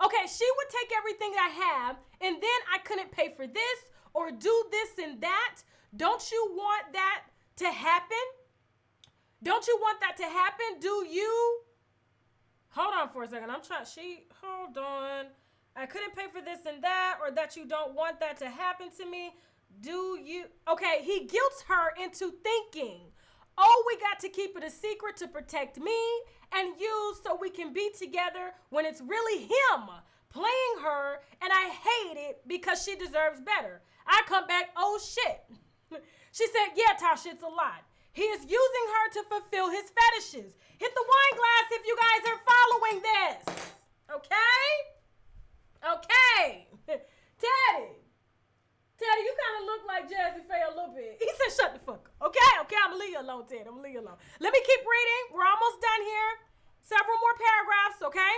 Okay, she would take everything I have and then I couldn't pay for this or do this and that. Don't you want that to happen? Don't you want that to happen? Do you? Hold on for a second. Hold on. I couldn't pay for this and that, or that you don't want that to happen to me. Do you? Okay, he guilts her into thinking, oh, we got to keep it a secret to protect me and you so we can be together when it's really him playing her, and I hate it because she deserves better. I come back, oh shit. She said, yeah, Tasha, it's a lot. He is using her to fulfill his fetishes. Hit the wine glass if you guys are following this. Okay? Okay. Teddy, you kind of look like JayZ Faye a little bit. He said, shut the fuck up. Okay, I'm going to leave you alone, Teddy. I'm going to leave you alone. Let me keep reading. We're almost done here. Several more paragraphs, okay?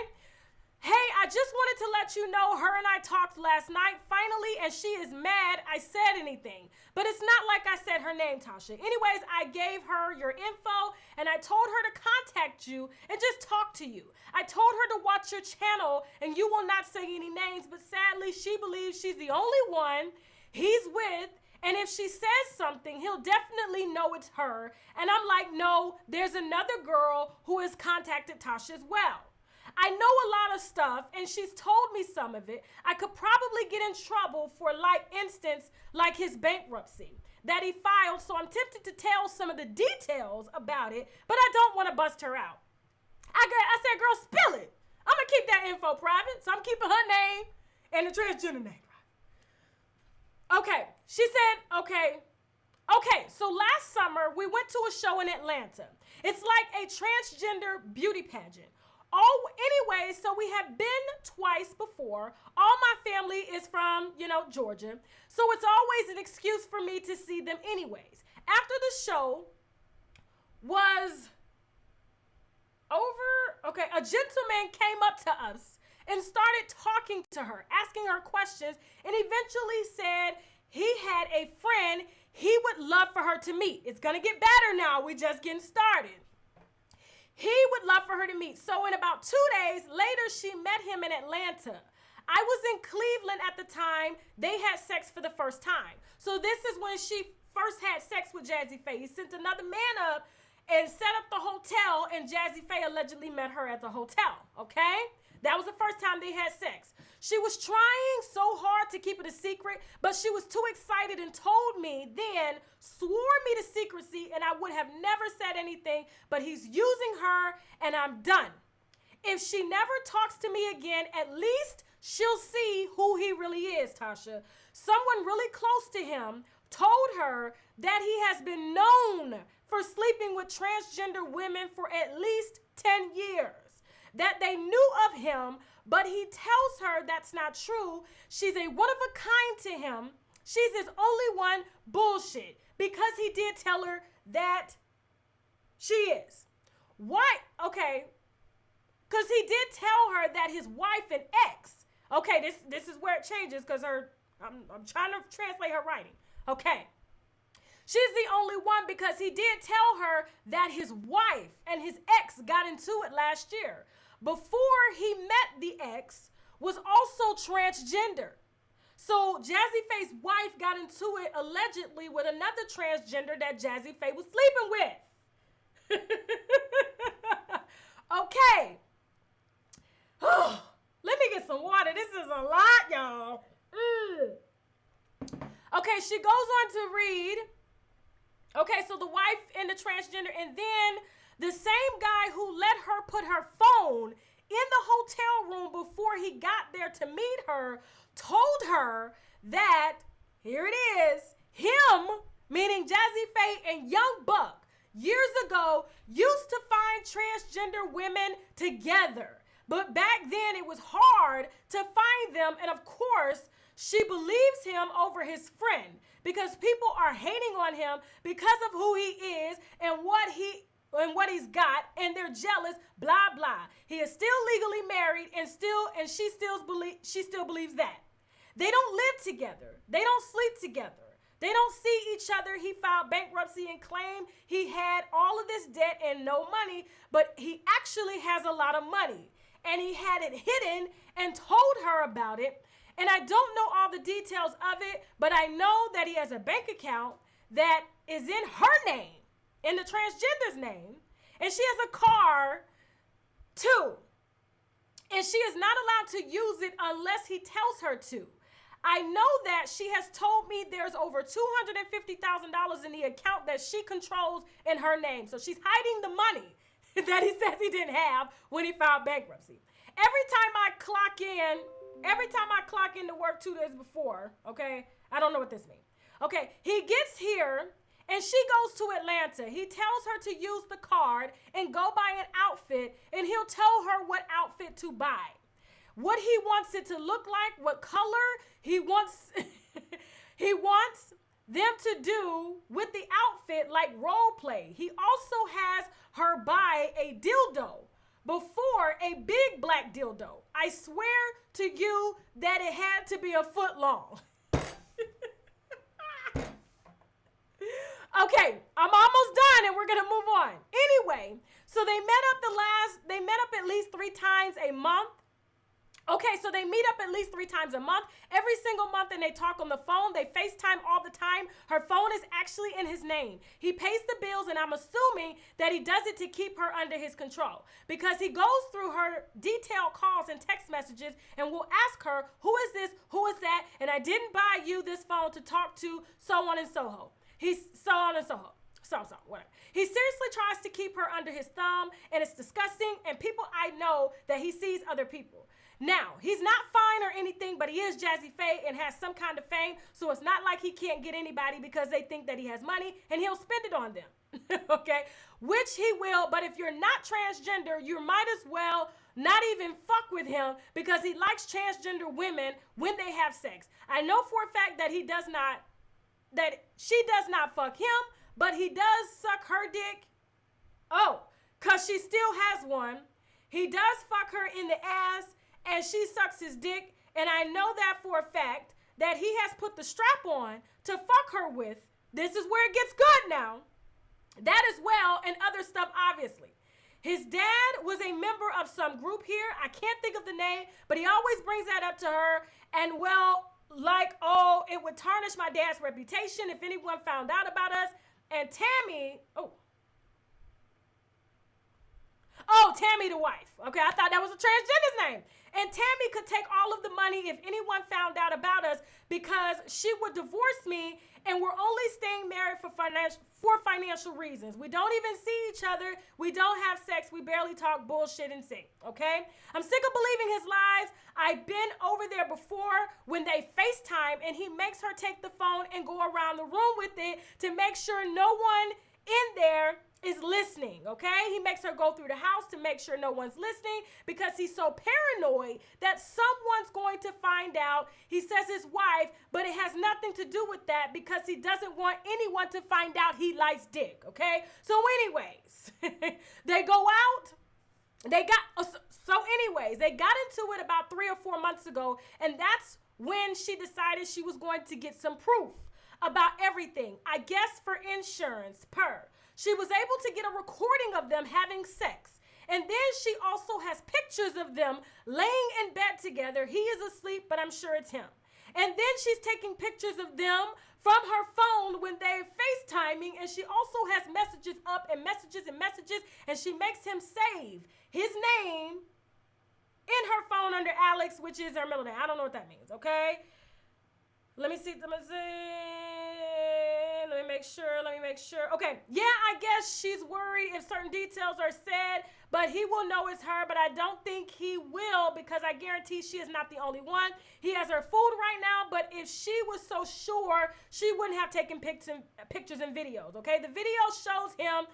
Hey, I just wanted to let you know her and I talked last night, finally, and she is mad I said anything. But it's not like I said her name, Tasha. Anyways, I gave her your info, and I told her to contact you and just talk to you. I told her to watch your channel, and you will not say any names, but sadly, she believes she's the only one he's with, and if she says something, he'll definitely know it's her. And I'm like, no, there's another girl who has contacted Tasha as well. I know a lot of stuff, and she's told me some of it. I could probably get in trouble for, like, instance, like his bankruptcy that he filed, so I'm tempted to tell some of the details about it, but I don't want to bust her out. I said, girl, spill it. I'm going to keep that info private, so I'm keeping her name and the transgender name private. Okay, she said, okay, so last summer, we went to a show in Atlanta. It's like a transgender beauty pageant. Anyway, so we have been twice before. All my family is from, Georgia. So it's always an excuse for me to see them anyways. After the show was over, a gentleman came up to us and started talking to her, asking her questions, and eventually said he had a friend he would love for her to meet. It's going to get better now. We're just getting started. He would love for her to meet. So in about 2 days later, she met him in Atlanta. I was in Cleveland at the time. They had sex for the first time. So this is when she first had sex with JayZ Faye. He sent another man up and set up the hotel, and Jazzy Faye allegedly met her at the hotel, okay? That was the first time they had sex. She was trying so hard to keep it a secret, but she was too excited and told me then, swore me to secrecy, and I would have never said anything, but he's using her, and I'm done. If she never talks to me again, at least she'll see who he really is, Tasha. Someone really close to him told her that he has been known for sleeping with transgender women for at least 10 years. That they knew of him, but he tells her that's not true. She's a one of a kind to him. She's his only one. Bullshit. Because he did tell her that she is. What? Okay. Because he did tell her that his wife and ex. Okay, this is where it changes because I'm trying to translate her writing. Okay. She's the only one because he did tell her that his wife and his ex got into it last year. Before he met the ex was also transgender. So Jazzy Faye's wife got into it allegedly with another transgender that Jazzy Faye was sleeping with. Okay. Let me get some water. This is a lot, y'all. Okay, she goes on to read. Okay, so the wife and the transgender, and then the same guy who let her put her phone in the hotel room before he got there to meet her told her that, here it is, him, meaning Jazzy Faye and Young Buck, years ago used to find transgender women together. But back then it was hard to find them, and of course, she believes him over his friend because people are hating on him because of who he is and what he's got, and they're jealous, blah, blah. He is still legally married and she still believes that. They don't live together. They don't sleep together. They don't see each other. He filed bankruptcy and claimed he had all of this debt and no money, but he actually has a lot of money. And he had it hidden and told her about it. And I don't know all the details of it, but I know that he has a bank account that is in her name, in the transgender's name, and she has a car too. And she is not allowed to use it unless he tells her to. I know that she has told me there's over $250,000 in the account that she controls in her name. So she's hiding the money that he says he didn't have when he filed bankruptcy. Every time I clock in to work 2 days before, okay, I don't know what this means. Okay, he gets here and she goes to Atlanta. He tells her to use the card and go buy an outfit, and he'll tell her what outfit to buy, what he wants it to look like, what color he wants. He wants them to do with the outfit, like role play. He also has her buy a dildo before, a big black dildo. I swear to you that it had to be a foot long. Okay, I'm almost done and we're gonna move on. Anyway, so they met up at least 3 times a month. Okay, so they meet up at least 3 times a month, every single month, and they talk on the phone. They FaceTime all the time. Her phone is actually in his name. He pays the bills, and I'm assuming that he does it to keep her under his control because he goes through her detailed calls and text messages and will ask her, who is this, who is that, and I didn't buy you this phone to talk to so on and so on. He's so on and so on. So, whatever. He seriously tries to keep her under his thumb, and it's disgusting, and people, I know that he sees other people. Now, he's not fine or anything, but he is Jazzy Faye and has some kind of fame, so it's not like he can't get anybody because they think that he has money, and he'll spend it on them, okay? Which he will, but if you're not transgender, you might as well not even fuck with him because he likes transgender women when they have sex. I know for a fact that she does not fuck him, but he does suck her dick. Oh, because she still has one. He does fuck her in the ass, and she sucks his dick, and I know that for a fact that he has put the strap on to fuck her with. This is where it gets good now. That as well, and other stuff, obviously. His dad was a member of some group here. I can't think of the name, but he always brings that up to her, and well, like, oh, it would tarnish my dad's reputation if anyone found out about us. And Tommie, Tommie the wife. Okay, I thought that was a transgender's name. And Tommie could take all of the money if anyone found out about us because she would divorce me and we're only staying married for financial reasons. We don't even see each other. We don't have sex. We barely talk, bullshit, and sing, okay? I'm sick of believing his lies. I've been over there before when they FaceTime and he makes her take the phone and go around the room with it to make sure no one in there is listening, okay? He makes her go through the house to make sure no one's listening because he's so paranoid that someone's going to find out. He says his wife, but it has nothing to do with that because he doesn't want anyone to find out he likes dick, okay? So anyways, they go out. They got into it about 3 or 4 months ago, and that's when she decided she was going to get some proof about everything. I guess for insurance, She was able to get a recording of them having sex. And then she also has pictures of them laying in bed together. He is asleep, but I'm sure it's him. And then she's taking pictures of them from her phone when they're FaceTiming. And she also has messages up and messages. And she makes him save his name in her phone under Alex, which is her middle name. I don't know what that means, okay? Let me make sure. Okay, yeah, I guess she's worried if certain details are said, but he will know it's her, but I don't think he will because I guarantee she is not the only one. He has her fooled right now, but if she was so sure, she wouldn't have taken pictures and videos, okay? The video shows him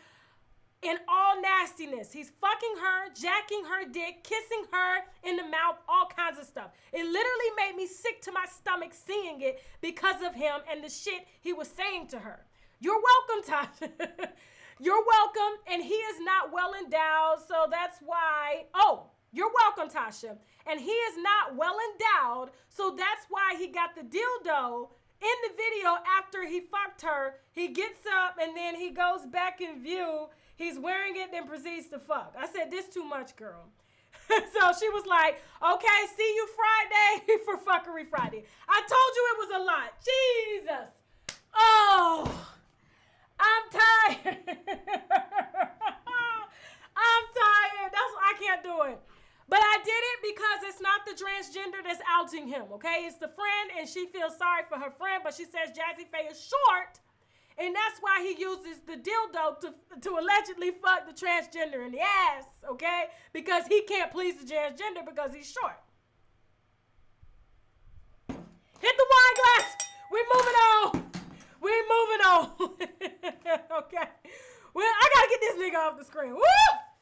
in all nastiness. He's fucking her, jacking her dick, kissing her in the mouth, all kinds of stuff. It literally made me sick to my stomach seeing it because of him and the shit he was saying to her. You're welcome, Tasha. You're welcome, and he is not well endowed, so that's why. Oh, you're welcome, Tasha. And he is not well endowed, so that's why he got the dildo in the video after he fucked her. He gets up, and then he goes back in view. He's wearing it, then proceeds to fuck. I said, this too much, girl. So she was like, okay, see you Friday for Fuckery Friday. I told you it was a lot. Jesus. Oh, I'm tired. I'm tired. I can't do it. But I did it because it's not the transgender that's outing him, okay? It's the friend, and she feels sorry for her friend, but she says Jazzy Faye is short. And that's why he uses the dildo to allegedly fuck the transgender in the ass, okay? Because he can't please the transgender because he's short. Hit the wine glass. We're moving on. Okay. Well, I got to get this nigga off the screen. Woo!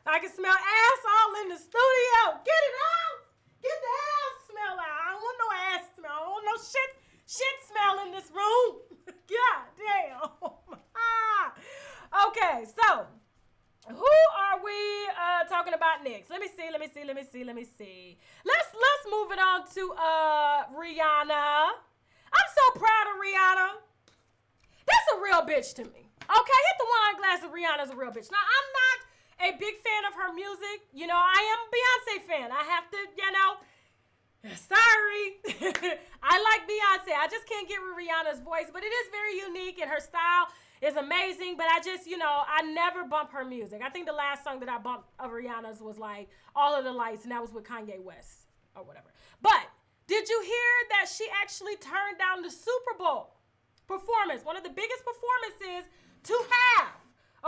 I can smell ass all in the studio. Get it out. Get the ass smell out. I don't want no ass smell. I don't want no shit smell in this room. God damn. Okay, so who are we talking about next? Let me see. Let's move it on to Rihanna. I'm so proud of Rihanna. That's a real bitch to me. Okay, hit the wine glass of Rihanna's a real bitch. Now, I'm not a big fan of her music. You know, I am a Beyonce fan. I have to, sorry. I like Beyonce. I just can't get with Rihanna's voice, but it is very unique and her style is amazing, but I just, I never bump her music. I think the last song that I bumped of Rihanna's was like All of the Lights, and that was with Kanye West or whatever. But did you hear that she actually turned down the Super Bowl performance, one of the biggest performances to have,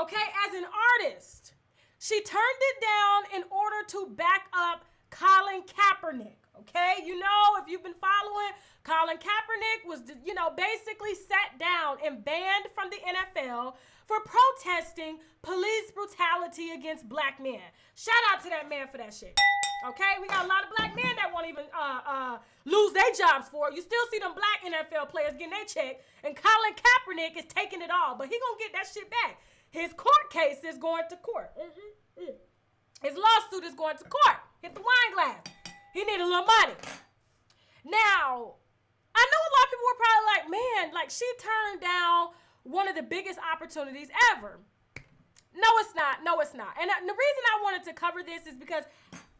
okay, as an artist? She turned it down in order to back up Colin Kaepernick, okay? If you've been following, Colin Kaepernick was, basically sat down and banned from the NFL for protesting police brutality against black men. Shout out to that man for that shit, okay? We got a lot of black men that won't even lose their jobs for it. You still see them black NFL players getting their check, and Colin Kaepernick is taking it all, but he gonna get that shit back. His court case is going to court. His lawsuit is going to court. Hit the wine glass. He need a little money. Now, I know a lot of people were probably like, man, like she turned down one of the biggest opportunities ever. No, it's not. And the reason I wanted to cover this is because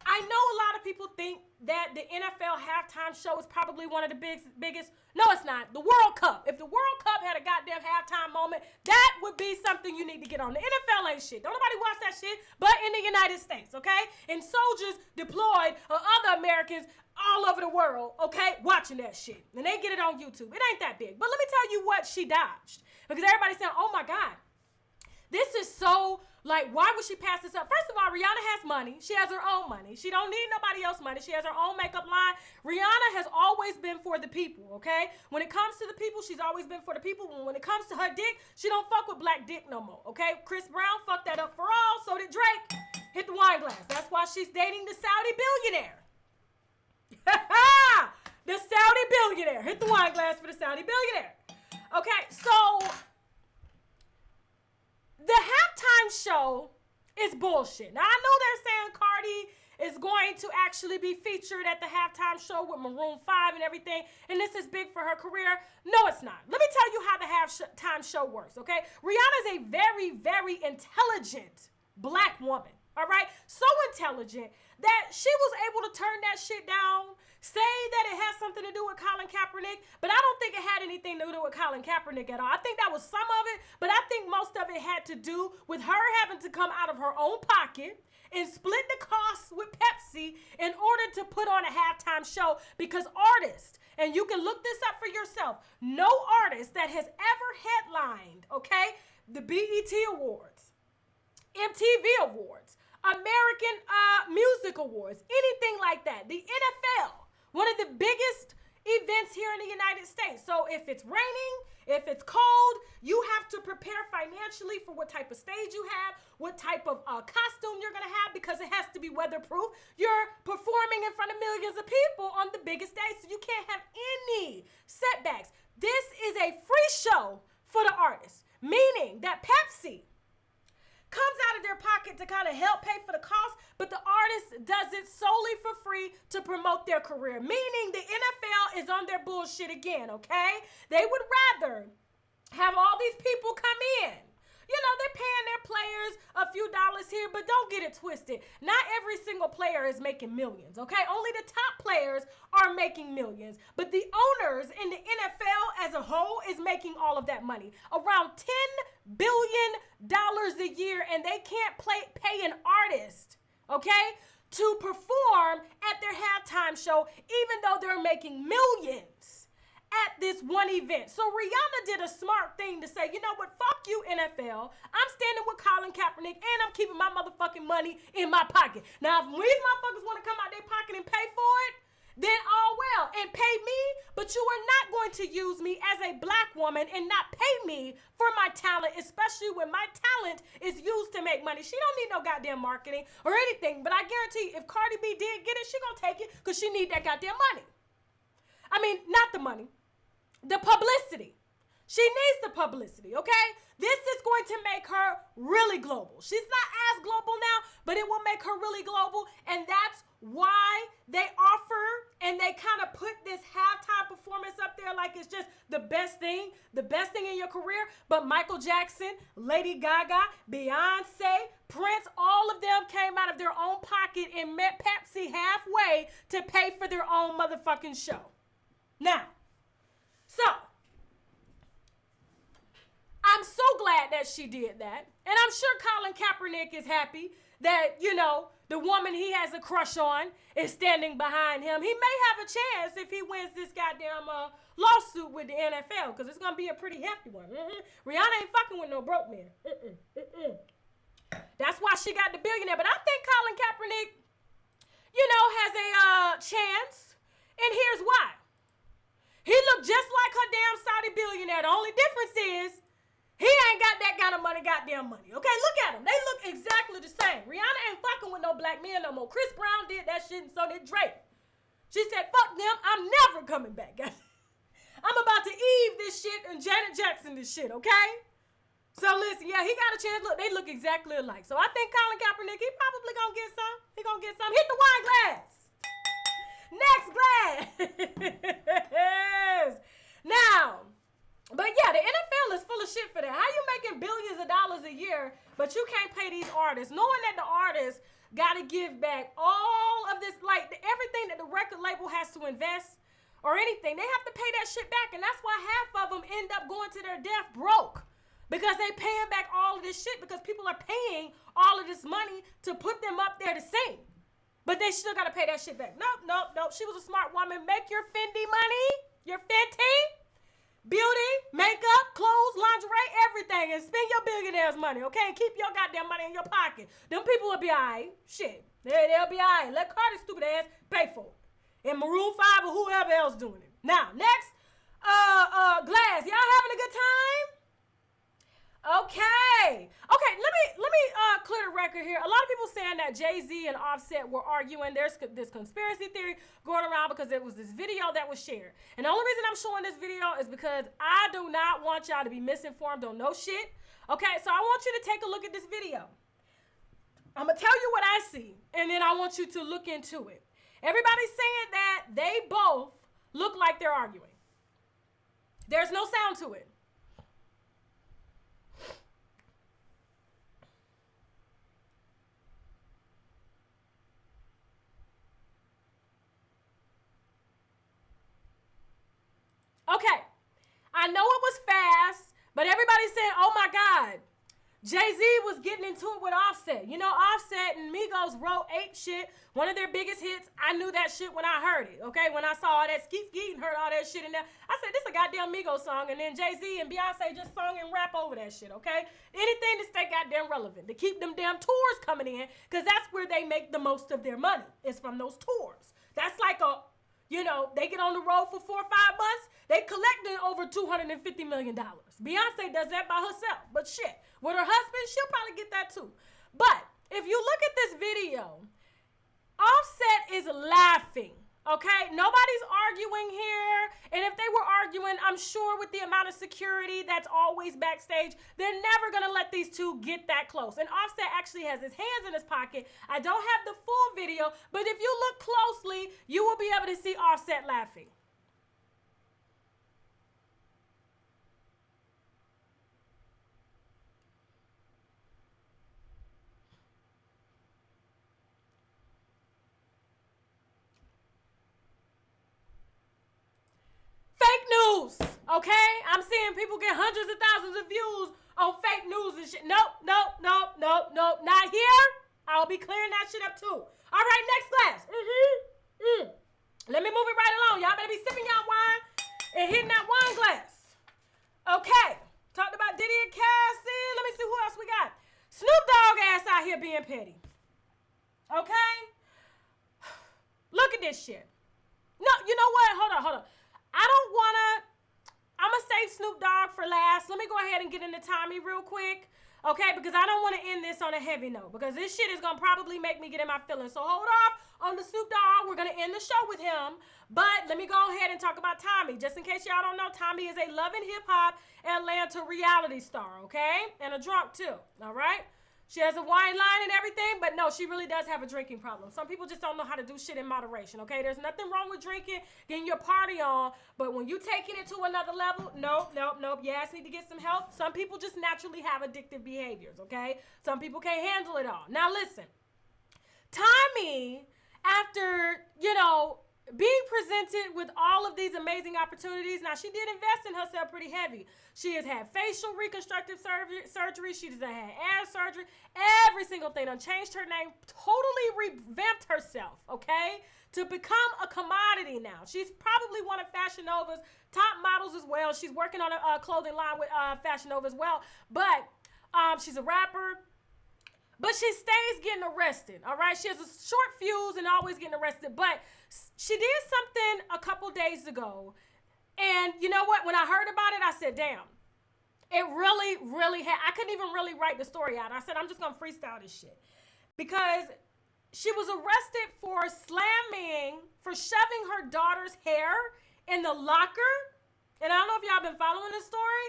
I know a lot of people think that the NFL halftime show is probably one of the biggest. No, it's not. The World Cup. If the World Cup had a goddamn halftime moment, that would be something you need to get on. The NFL ain't shit. Don't nobody watch that shit but in the United States, okay? And soldiers deployed or other Americans all over the world, okay, watching that shit. And they get it on YouTube. It ain't that big. But let me tell you what she dodged. Because everybody's saying, oh my God, this is so, like, why would she pass this up? First of all, Rihanna has money. She has her own money. She don't need nobody else's money. She has her own makeup line. Rihanna has always been for the people, okay? When it comes to the people, she's always been for the people. When it comes to her dick, she don't fuck with black dick no more, okay? Chris Brown fucked that up for all, so did Drake. Hit the wine glass. That's why she's dating the Saudi billionaire. The Saudi billionaire. Hit the wine glass for the Saudi billionaire. Okay, so the halftime show is bullshit. Now, I know they're saying Cardi is going to actually be featured at the halftime show with Maroon 5 and everything, and this is big for her career. No, it's not. Let me tell you how the halftime show works, okay? Rihanna is a very, very intelligent black woman, all right? So intelligent that she was able to turn that shit down, say that it has something to do with Colin Kaepernick, but I don't think it had anything to do with Colin Kaepernick at all. I think that was some of it, but I think most of it had to do with her having to come out of her own pocket and split the costs with Pepsi in order to put on a halftime show, because artists, and you can look this up for yourself, no artist that has ever headlined, okay, the BET Awards, MTV Awards, American Music Awards, anything like that. The NFL, one of the biggest events here in the United States. So if it's raining, if it's cold, you have to prepare financially for what type of stage you have, what type of costume you're going to have, because it has to be weatherproof. You're performing in front of millions of people on the biggest day, so you can't have any setbacks. This is a free show for the artists, meaning that Pepsi comes out of their pocket to kind of help pay for the cost, but the artist does it solely for free to promote their career, meaning the NFL is on their bullshit again, okay? They would rather have all these people come in. You know, they're paying their players a few dollars here, but don't get it twisted. Not every single player is making millions, okay? Only the top players are making millions. But the owners in the NFL as a whole is making all of that money. Around $10 billion a year, and they can't pay an artist, okay, to perform at their halftime show, even though they're making millions at this one event. So Rihanna did a smart thing to say, you know what, fuck you, NFL. I'm standing with Colin Kaepernick, and I'm keeping my motherfucking money in my pocket. Now, if these motherfuckers want to come out their pocket and pay for it, then all well, and pay me, but you are not going to use me as a black woman and not pay me for my talent, especially when my talent is used to make money. She don't need no goddamn marketing or anything, but I guarantee if Cardi B did get it, she gonna take it because she need that goddamn money. I mean, not the money. The publicity. She needs the publicity, okay? This is going to make her really global. She's not as global now, but it will make her really global, and that's why they offer and they kind of put this halftime performance up there like it's just the best thing in your career. But Michael Jackson, Lady Gaga, Beyonce, Prince, all of them came out of their own pocket and met Pepsi halfway to pay for their own motherfucking show. Now, so I'm so glad that she did that. And I'm sure Colin Kaepernick is happy that, you know, the woman he has a crush on is standing behind him. He may have a chance if he wins this goddamn lawsuit with the NFL, because it's going to be a pretty hefty one. Rihanna ain't fucking with no broke man. That's why she got the billionaire. But I think Colin Kaepernick, you know, has a chance. And here's why. He looked just like her damn Saudi billionaire. The only difference is he ain't got that kind of goddamn money. Okay, look at him. They look exactly the same. Rihanna ain't fucking with no black men no more. Chris Brown did that shit, and so did Drake. She said, fuck them. I'm never coming back, guys. I'm about to Eve this shit and Janet Jackson this shit, okay? So listen, yeah, he got a chance. Look, they look exactly alike. So I think Colin Kaepernick, he probably gonna get some. He gonna get some. Hit the wine glass. Next glass. Now, but yeah, the NFL is full of shit for that. How you making billions of dollars a year, but you can't pay these artists, knowing that the artists got to give back all of this, like everything that the record label has to invest or anything, they have to pay that shit back. And that's why half of them end up going to their death broke. Because they paying back all of this shit because people are paying all of this money to put them up there to sing. But they still got to pay that shit back. Nope. She was a smart woman. Make your Fendi money, your Fenty, beauty, makeup, clothes, lingerie, everything. And spend your billionaire's money, okay? And keep your goddamn money in your pocket. Them people will be all right. Shit. They'll be all right. Let Cardi's stupid ass pay for it. And Maroon 5 or whoever else doing it. Now, next, Glass. Y'all having a good time? Okay, let me clear the record here. A lot of people saying that JayZ and Offset were arguing. There's this conspiracy theory going around because there was this video that was shared. And the only reason I'm showing this video is because I do not want y'all to be misinformed on no shit. Okay, so I want you to take a look at this video. I'm going to tell you what I see, and then I want you to look into it. Everybody's saying that they both look like they're arguing. There's no sound to it. Okay, I know it was fast, but everybody's saying, oh my God, JayZ was getting into it with Offset. You know, Offset and Migos wrote Ape Shit, one of their biggest hits. I knew that shit when I heard it, okay? When I saw all that skeet and heard all that shit in there, I said, this is a goddamn Migos song. And then JayZ and Beyonce just sung and rap over that shit, okay? Anything to stay goddamn relevant, to keep them damn tours coming in, because that's where they make the most of their money, is from those tours. That's like a, you know, they get on the road for 4 or 5 months, they collecting over $250 million. Beyonce does that by herself, but shit, with her husband, she'll probably get that too. But if you look at this video, Offset is laughing, okay? Nobody's arguing here. And if they were arguing, I'm sure with the amount of security that's always backstage, they're never gonna let these two get that close. And Offset actually has his hands in his pocket. I don't have the full video, but if you look closely, you will be able to see Offset laughing. Fake news, okay? I'm seeing people get hundreds of thousands of views on fake news and shit. Nope, not here. I'll be clearing that shit up too. All right, next class. Let me move it right along. Y'all better be sipping y'all wine and hitting that wine glass. Okay, talked about Diddy and Cassie. Let me see who else we got. Snoop Dogg ass out here being petty. Okay? Look at this shit. No, you know what? Hold on. I'm going to save Snoop Dogg for last. Let me go ahead and get into Tommie real quick. Okay, because I don't want to end this on a heavy note. Because this shit is going to probably make me get in my feelings. So hold off on the Snoop Dogg. We're going to end the show with him. But let me go ahead and talk about Tommie. Just in case y'all don't know, Tommie is a Love and Hip Hop Atlanta reality star, okay? And a drunk too, all right? She has a wine line and everything, but no, she really does have a drinking problem. Some people just don't know how to do shit in moderation, okay? There's nothing wrong with drinking, getting your party on, but when you taking it to another level, nope. You ass need to get some help. Some people just naturally have addictive behaviors, okay? Some people can't handle it all. Now listen, Tommie, after, you know, being presented with all of these amazing opportunities, now she did invest in herself pretty heavy. She has had facial reconstructive surgery. She has had ass surgery. Every single thing. Done changed her name. Totally revamped herself, okay? To become a commodity now. She's probably one of Fashion Nova's top models as well. She's working on a clothing line with Fashion Nova as well. But she's a rapper. But she stays getting arrested, all right? She has a short fuse and always getting arrested. But she did something a couple days ago. And you know what? When I heard about it, I said, damn. It really had, I couldn't even really write the story out. I said, I'm just going to freestyle this shit. Because she was arrested for for shoving her daughter's hair in the locker. And I don't know if y'all been following this story.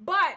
But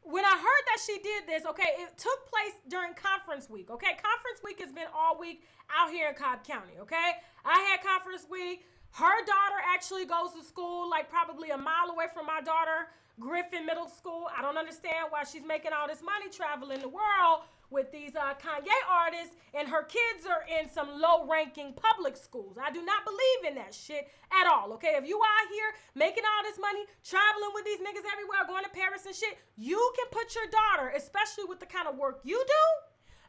when I heard that she did this, okay, it took place during conference week, okay? Conference week has been all week out here in Cobb County, okay? I had conference week. Her daughter actually goes to school like probably a mile away from my daughter, Griffin Middle School. I don't understand why she's making all this money traveling the world with these Kanye artists, and her kids are in some low-ranking public schools. I do not believe in that shit at all, okay? If you out here making all this money, traveling with these niggas everywhere, going to Paris and shit, you can put your daughter, especially with the kind of work you do,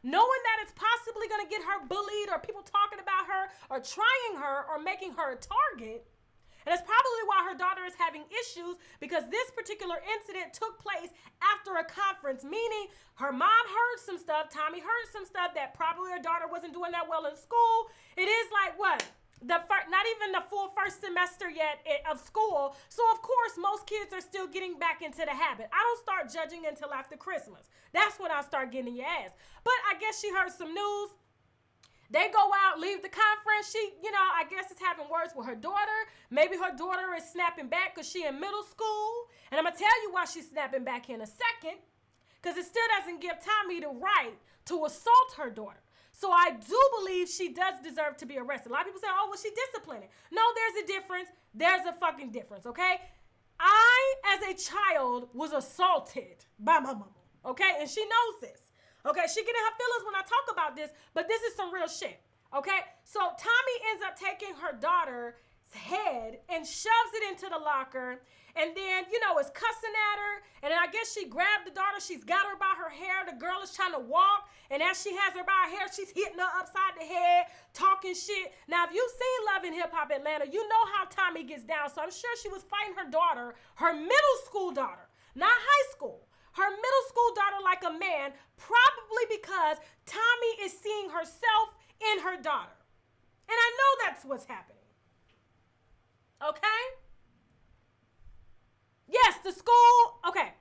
knowing that it's possibly going to get her bullied or people talking about her or trying her or making her a target. And that's probably why her daughter is having issues, because this particular incident took place after a conference, meaning her mom heard some stuff, Tommie heard some stuff that probably her daughter wasn't doing that well in school. It is like what? Not even the full first semester yet of school. So of course, most kids are still getting back into the habit. I don't start judging until after Christmas. That's when I start getting your ass. But I guess she heard some news. They go out, leave the conference. She, I guess is having words with her daughter. Maybe her daughter is snapping back because she in middle school. And I'm going to tell you why she's snapping back in a second. Because it still doesn't give Tommie the right to assault her daughter. So I do believe she does deserve to be arrested. A lot of people say, oh, well, she disciplining. No, there's a difference. There's a fucking difference, okay? I, as a child, was assaulted by my mama, okay? And she knows this. Okay, she getting her feelings when I talk about this, but this is some real shit, okay? So Tommie ends up taking her daughter's head and shoves it into the locker, and then, is cussing at her, and then I guess she grabbed the daughter, she's got her by her hair, the girl is trying to walk, and as she has her by her hair, she's hitting her upside the head, talking shit. Now, if you've seen Love and Hip Hop Atlanta, you know how Tommie gets down, so I'm sure she was fighting her daughter, her middle school daughter, not high school. Her middle school daughter like a man, probably because Tommie is seeing herself in her daughter. And I know that's what's happening. Okay? Yes, the school. Okay.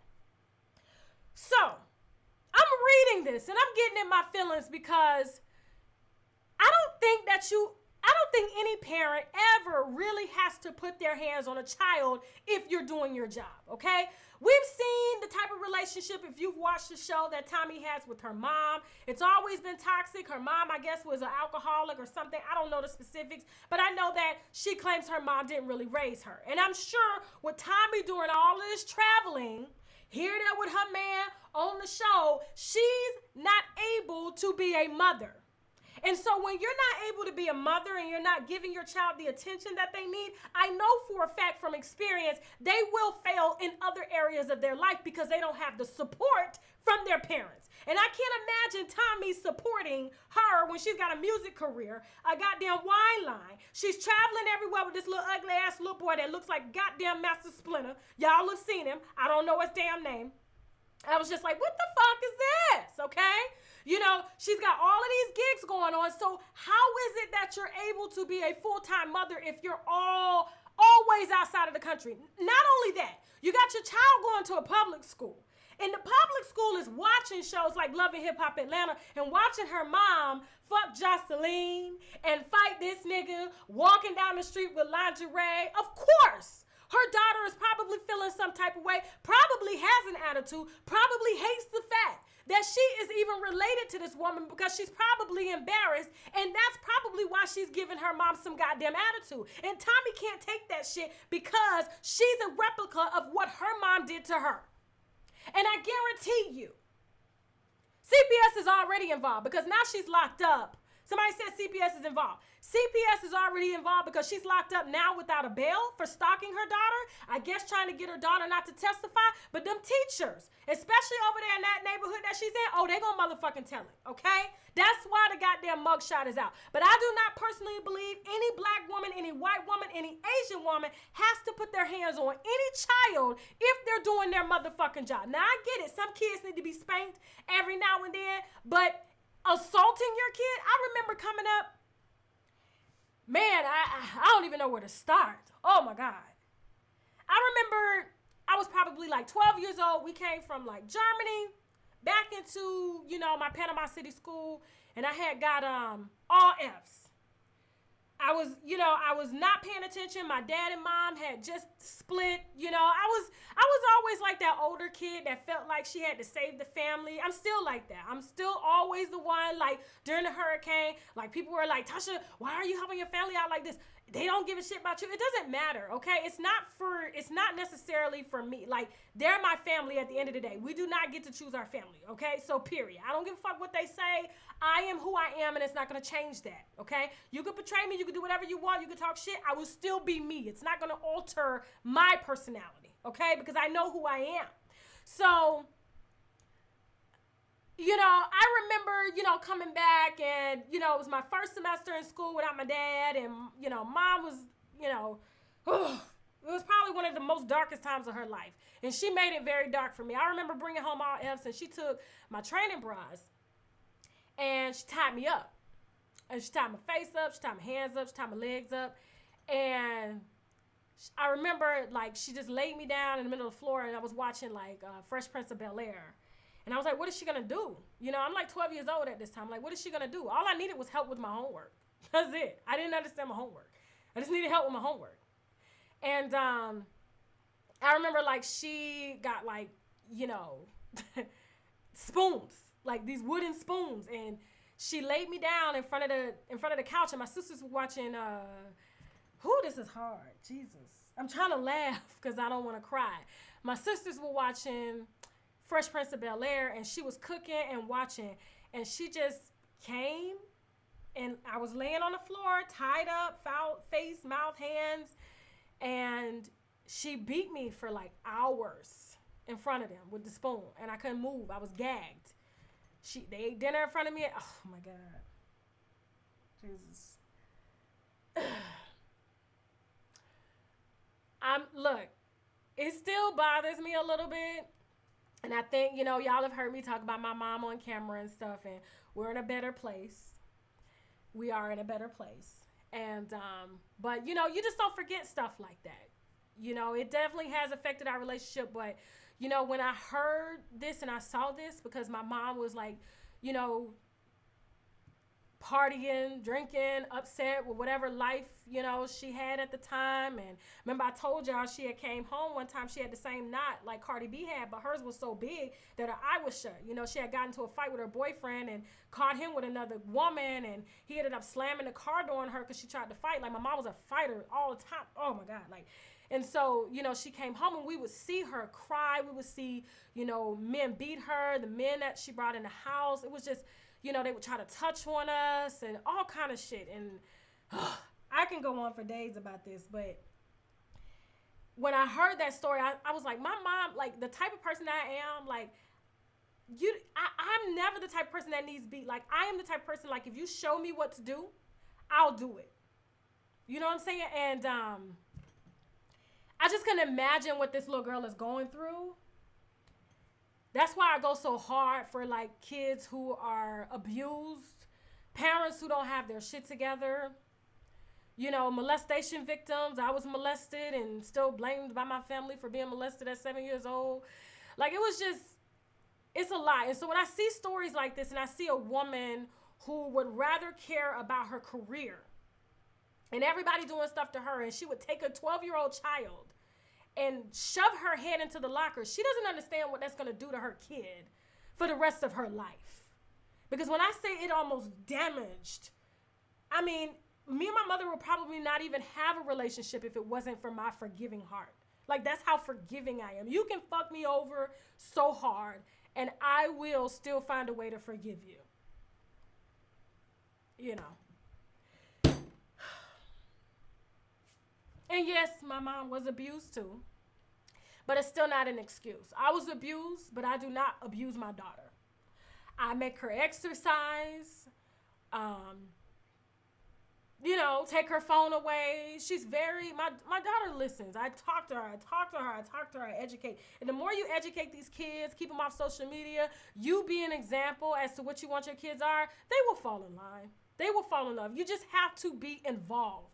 So, I'm reading this and I'm getting in my feelings because I don't think any parent ever really has to put their hands on a child if you're doing your job, okay? We've seen the type of relationship, if you've watched the show, that Tommie has with her mom. It's always been toxic. Her mom, I guess, was an alcoholic or something. I don't know the specifics, but I know that she claims her mom didn't really raise her. And I'm sure with Tommie doing all of this traveling, here there with her man on the show, she's not able to be a mother. And so when you're not able to be a mother and you're not giving your child the attention that they need, I know for a fact from experience, they will fail in other areas of their life because they don't have the support from their parents. And I can't imagine Tommie supporting her when she's got a music career, a goddamn wine line. She's traveling everywhere with this little ugly ass little boy that looks like goddamn Master Splinter. Y'all have seen him. I don't know his damn name. I was just like, what the fuck is this? Okay? She's got all of these gigs going on. So how is it that you're able to be a full-time mother if you're always outside of the country? Not only that, you got your child going to a public school. And the public school is watching shows like Love and Hip Hop Atlanta and watching her mom fuck Jocelyn and fight this nigga walking down the street with lingerie. Of course, her daughter is probably feeling some type of way, probably has an attitude, probably hates the fact that she is even related to this woman because she's probably embarrassed, and that's probably why she's giving her mom some goddamn attitude. And Tommie can't take that shit because she's a replica of what her mom did to her. And I guarantee you, CPS is already involved because now she's locked up. Somebody said CPS is involved. CPS is already involved because she's locked up now without a bail for stalking her daughter. I guess trying to get her daughter not to testify. But them teachers, especially over there in that neighborhood that she's in, oh, they gonna motherfucking tell it, okay? That's why the goddamn mugshot is out. But I do not personally believe any black woman, any white woman, any Asian woman has to put their hands on any child if they're doing their motherfucking job. Now, I get it. Some kids need to be spanked every now and then, but assaulting your kid, I remember coming up, man, I don't even know where to start. Oh my God. I remember I was probably like 12 years old. We came from like Germany back into, my Panama City school, and I had got all Fs. I was not paying attention. My dad and mom had just split. I was always like that older kid that felt like she had to save the family. I'm still like that. I'm still always the one, like during the hurricane, like people were like, Tasha, why are you helping your family out like this? they don't give a shit about you. It doesn't matter, okay? It's not necessarily for me. Like, they're my family at the end of the day. We do not get to choose our family, okay? So, period. I don't give a fuck what they say. I am who I am, and it's not going to change that, okay? You can betray me. You can do whatever you want. You can talk shit. I will still be me. It's not going to alter my personality, okay? Because I know who I am. So, you know, I remember, you know, coming back and, you know, it was my first semester in school without my dad, and, you know, mom was, you know, it was probably one of the most darkest times of her life. And she made it very dark for me. I remember bringing home all F's, and she took my training bras and she tied me up. And she tied my face up, she tied my hands up, she tied my legs up. And I remember, like, she just laid me down in the middle of the floor, and I was watching, like, Fresh Prince of Bel-Air. And I was like, what is she going to do? You know, I'm like 12 years old at this time. Like, what is she going to do? All I needed was help with my homework. That's it. I didn't understand my homework. I just needed help with my homework. And I remember, like, she got, like, you know, spoons, like these wooden spoons. And she laid me down in front of the couch, and my sisters were watching, this is hard. Jesus. I'm trying to laugh because I don't want to cry. My sisters were watching Fresh Prince of Bel-Air, and she was cooking and watching, and she just came, and I was laying on the floor, tied up, foul face, mouth, hands, and she beat me for like hours in front of them with the spoon, and I couldn't move. I was gagged. They ate dinner in front of me. Oh my God. Jesus. Look, it still bothers me a little bit. And I think, you know, y'all have heard me talk about my mom on camera and stuff, and we're in a better place. We are in a better place. And, but, you know, you just don't forget stuff like that. You know, it definitely has affected our relationship. But, you know, when I heard this and I saw this, because my mom was like, you know, partying, drinking, upset with whatever life, you know, she had at the time. And remember, I told y'all she had came home one time, she had the same knot like Cardi B had, but hers was so big that her eye was shut. You know, she had gotten into a fight with her boyfriend and caught him with another woman, and he ended up slamming the car door on her because she tried to fight. Like, my mom was a fighter all the time. Oh my God. Like, and so, you know, she came home, and we would see her cry. We would see, you know, men beat her, the men that she brought in the house. It was just, you know, they would try to touch on us and all kind of shit. And I can go on for days about this, but when I heard that story, I was like, my mom, like, the type of person I am, like, I'm never the type of person that needs beat. Like, I am the type of person, like, if you show me what to do, I'll do it. You know what I'm saying? And I just couldn't imagine what this little girl is going through. That's why I go so hard for, like, kids who are abused, parents who don't have their shit together, you know, molestation victims. I was molested and still blamed by my family for being molested at 7 years old. Like, it was just, it's a lot. And so when I see stories like this, and I see a woman who would rather care about her career and everybody doing stuff to her, and she would take a 12-year-old child and shove her head into the locker, she doesn't understand what that's going to do to her kid for the rest of her life. Because when I say it almost damaged, I mean, me and my mother would probably not even have a relationship if it wasn't for my forgiving heart. Like, that's how forgiving I am. You can fuck me over so hard, and I will still find a way to forgive you. You know. And yes, my mom was abused too, but it's still not an excuse. I was abused, but I do not abuse my daughter. I make her exercise, you know, take her phone away. She's my daughter listens. I talk to her, I educate. And the more you educate these kids, keep them off social media, you be an example as to what you want your kids are, they will fall in line. They will fall in love. You just have to be involved.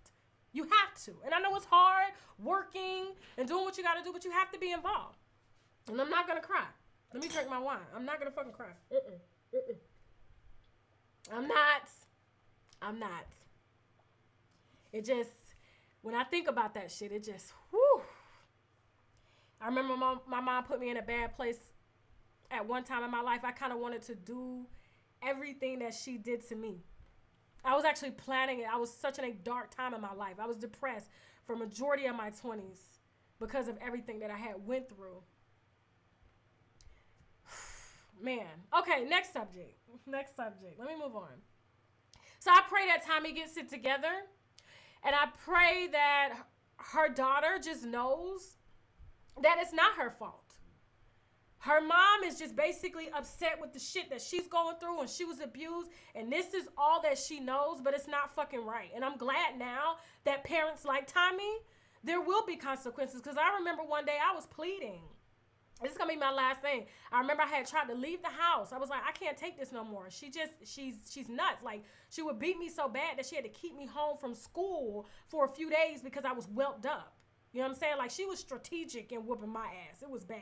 You have to. And I know it's hard working and doing what you got to do, but you have to be involved. And I'm not going to cry. Let me drink my wine. I'm not going to fucking cry. I'm not. It just, when I think about that shit, it just, whew. I remember my mom put me in a bad place at one time in my life. I kind of wanted to do everything that she did to me. I was actually planning it. I was such in a dark time in my life. I was depressed for majority of my 20s because of everything that I had went through. Man. Okay, next subject. Next subject. Let me move on. So I pray that Tommie gets it together. And I pray that her daughter just knows that it's not her fault. Her mom is just basically upset with the shit that she's going through and she was abused. And this is all that she knows, but it's not fucking right. And I'm glad now that parents like Tommie, there will be consequences. Because I remember one day I was pleading. This is going to be my last thing. I remember I had tried to leave the house. I was like, I can't take this no more. She's nuts. Like, she would beat me so bad that she had to keep me home from school for a few days because I was whelped up. You know what I'm saying? Like, she was strategic in whooping my ass. It was bad.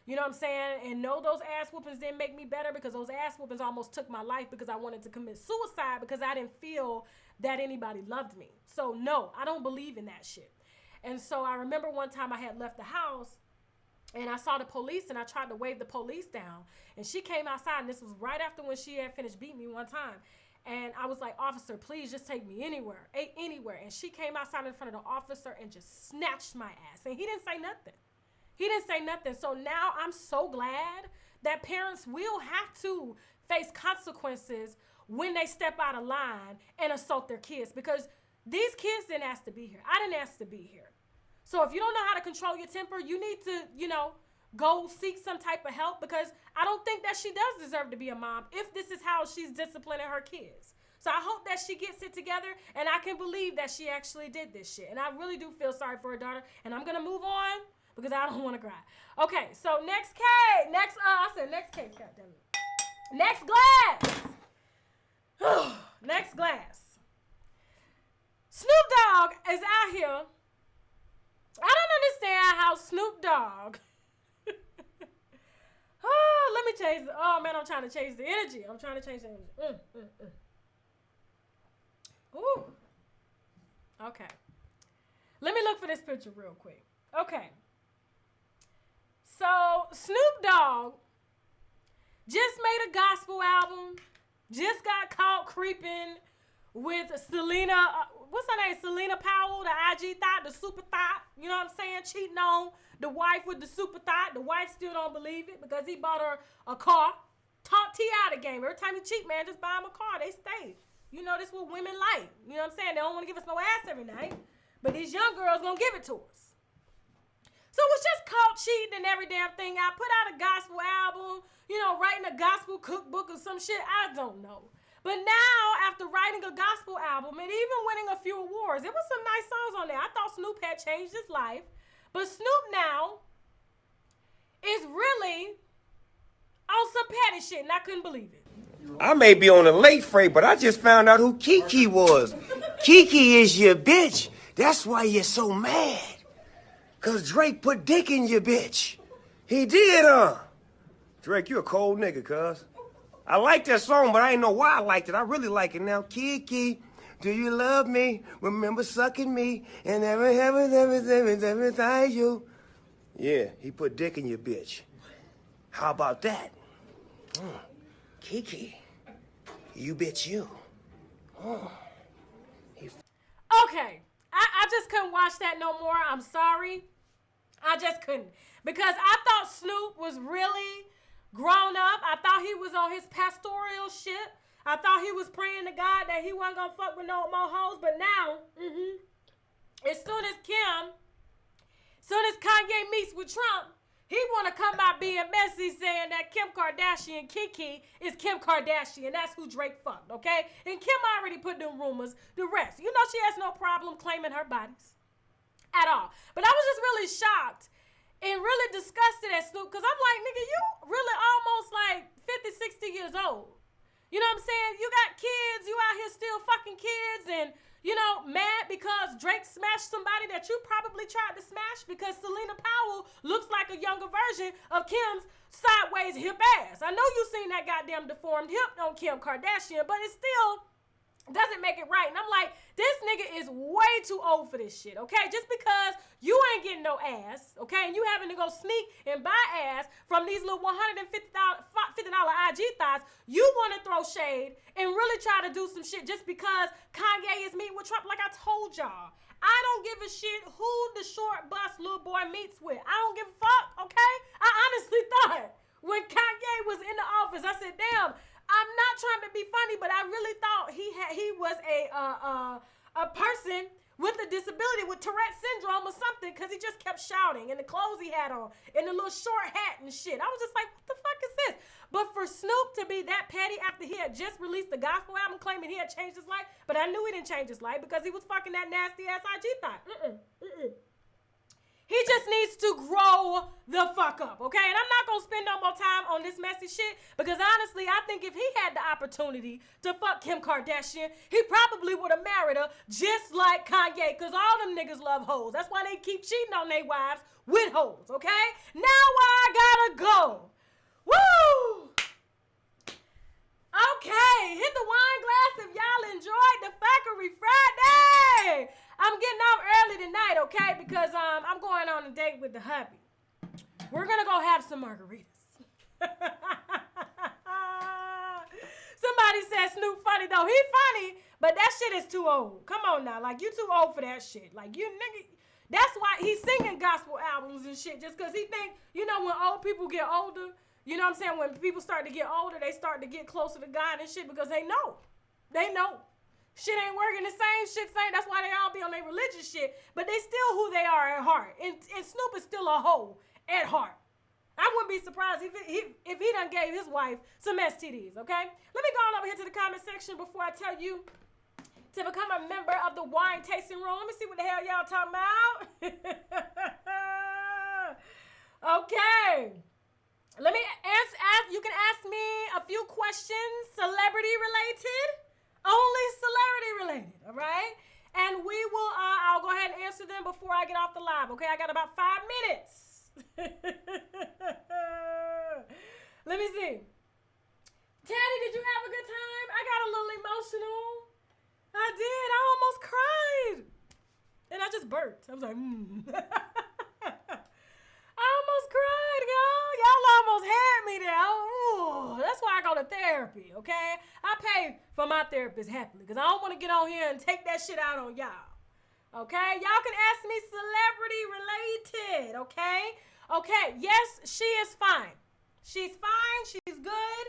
You know what I'm saying? And no, those ass whoopings didn't make me better because those ass whoopings almost took my life because I wanted to commit suicide because I didn't feel that anybody loved me. So, no, I don't believe in that shit. And so I remember one time I had left the house and I saw the police and I tried to wave the police down. And she came outside, and this was right after when she had finished beating me one time. And I was like, officer, please just take me anywhere. And she came outside in front of the officer and just snatched my ass. And he didn't say nothing. He didn't say nothing. So now I'm so glad that parents will have to face consequences when they step out of line and assault their kids, because these kids didn't ask to be here. I didn't ask to be here. So if you don't know how to control your temper, you need to, go seek some type of help, because I don't think that she does deserve to be a mom if this is how she's disciplining her kids. So I hope that she gets it together, and I can believe that she actually did this shit. And I really do feel sorry for her daughter, and I'm going to move on because I don't want to cry. Okay, so next case. Next case, goddammit. Next glass. Next glass. Snoop Dogg is out here. I don't understand how Snoop Dogg. Let me change. Oh, man, I'm trying to change the energy. Ooh. Okay. Let me look for this picture real quick. Okay. So, Snoop Dogg just made a gospel album. Just got caught creeping with Selena, what's her name? Selena Powell, the IG thought, the super thought. You know what I'm saying? Cheating on the wife with the super thought. The wife still don't believe it because he bought her a car. Taught T.I. the game. Every time you cheat, man, just buy him a car. They stay. You know, this is what women like. You know what I'm saying? They don't want to give us no ass every night. But these young girls going to give it to us. So it's just caught cheating and every damn thing. I put out a gospel album, writing a gospel cookbook or some shit. I don't know. But now, after writing a gospel album and even winning a few awards, there was some nice songs on there. I thought Snoop had changed his life. But Snoop now is really on some petty shit, and I couldn't believe it. I may be on a late freight, but I just found out who Kiki was. Kiki is your bitch. That's why you're so mad. Cause Drake put dick in your bitch. He did, huh? Drake, you a cold nigga, cuz. I like that song, but I ain't know why I liked it. I really like it now. Kiki, do you love me? Remember sucking me and everything you. Yeah, he put dick in your bitch. How about that? Kiki, you bitch you. Okay, I just couldn't watch that no more. I'm sorry. I just couldn't. Because I thought Snoop was really grown up. I thought he was on his pastoral shit. I thought he was praying to God that he wasn't going to fuck with no more hoes. But now, as soon as Kanye meets with Trump, he want to come out being messy saying that Kim Kardashian, Kiki, is Kim Kardashian. That's who Drake fucked, okay? And Kim already put them rumors to rest. You know she has no problem claiming her bodies at all. But I was just really shocked and really disgusted at Snoop, because I'm like, nigga, you really almost like 50, 60 years old. You know what I'm saying? You got kids, you out here still fucking kids, and, mad because Drake smashed somebody that you probably tried to smash, because Selena Powell looks like a younger version of Kim's sideways hip ass. I know you seen that goddamn deformed hip on Kim Kardashian, but it's still doesn't make it right. And I'm like, this nigga is way too old for this shit, okay? Just because you ain't getting no ass, okay, and you having to go sneak and buy ass from these little $150 IG thighs, you want to throw shade and really try to do some shit just because Kanye is meeting with Trump. Like I told y'all, I don't give a shit who the short bus little boy meets with. I don't give a fuck, okay? I honestly thought when Kanye was in the office, I said, damn, I'm not trying to be funny, but I really thought he was a person with a disability with Tourette syndrome or something, because he just kept shouting, and the clothes he had on, and the little short hat and shit. I was just like, what the fuck is this? But for Snoop to be that petty after he had just released the gospel album claiming he had changed his life, but I knew he didn't change his life because he was fucking that nasty ass IG thought. He just needs to grow the fuck up, okay? And I'm not going to spend no more time on this messy shit because honestly, I think if he had the opportunity to fuck Kim Kardashian, he probably would have married her just like Kanye, because all them niggas love hoes. That's why they keep cheating on their wives with hoes, okay? Now I gotta go. Woo! Okay, hit the wine glass if y'all enjoyed the Fuckery Friday. I'm getting off early tonight, okay, because I'm going on a date with the hubby. We're going to go have some margaritas. Somebody said Snoop funny, though. He funny, but that shit is too old. Come on now. Like, you too old for that shit. Like, you nigga, that's why he's singing gospel albums and shit, just because he think, you know, when old people get older, you know what I'm saying? When people start to get older, they start to get closer to God and shit because they know. They know. Shit ain't working the same. That's why they all be on their religious shit. But they still who they are at heart. And Snoop is still a hoe at heart. I wouldn't be surprised if he done gave his wife some STDs, okay? Let me go on over here to the comment section before I tell you to become a member of the wine tasting room. Let me see what the hell y'all talking about. Okay. Let me ask, you can ask me a few questions, celebrity related, only celebrity related, all right? And we will, I'll go ahead and answer them before I get off the live, okay? I got about 5 minutes. Let me see. Teddy, did you have a good time? I got a little emotional. I did, I almost cried. And I just burped. I was like, I almost cried, y'all. Y'all almost had me there. Ooh, that's why I go to therapy, okay? I pay for my therapist happily because I don't want to get on here and take that shit out on y'all, okay? Y'all can ask me celebrity related, okay? Okay, yes, she is fine. She's fine. She's good.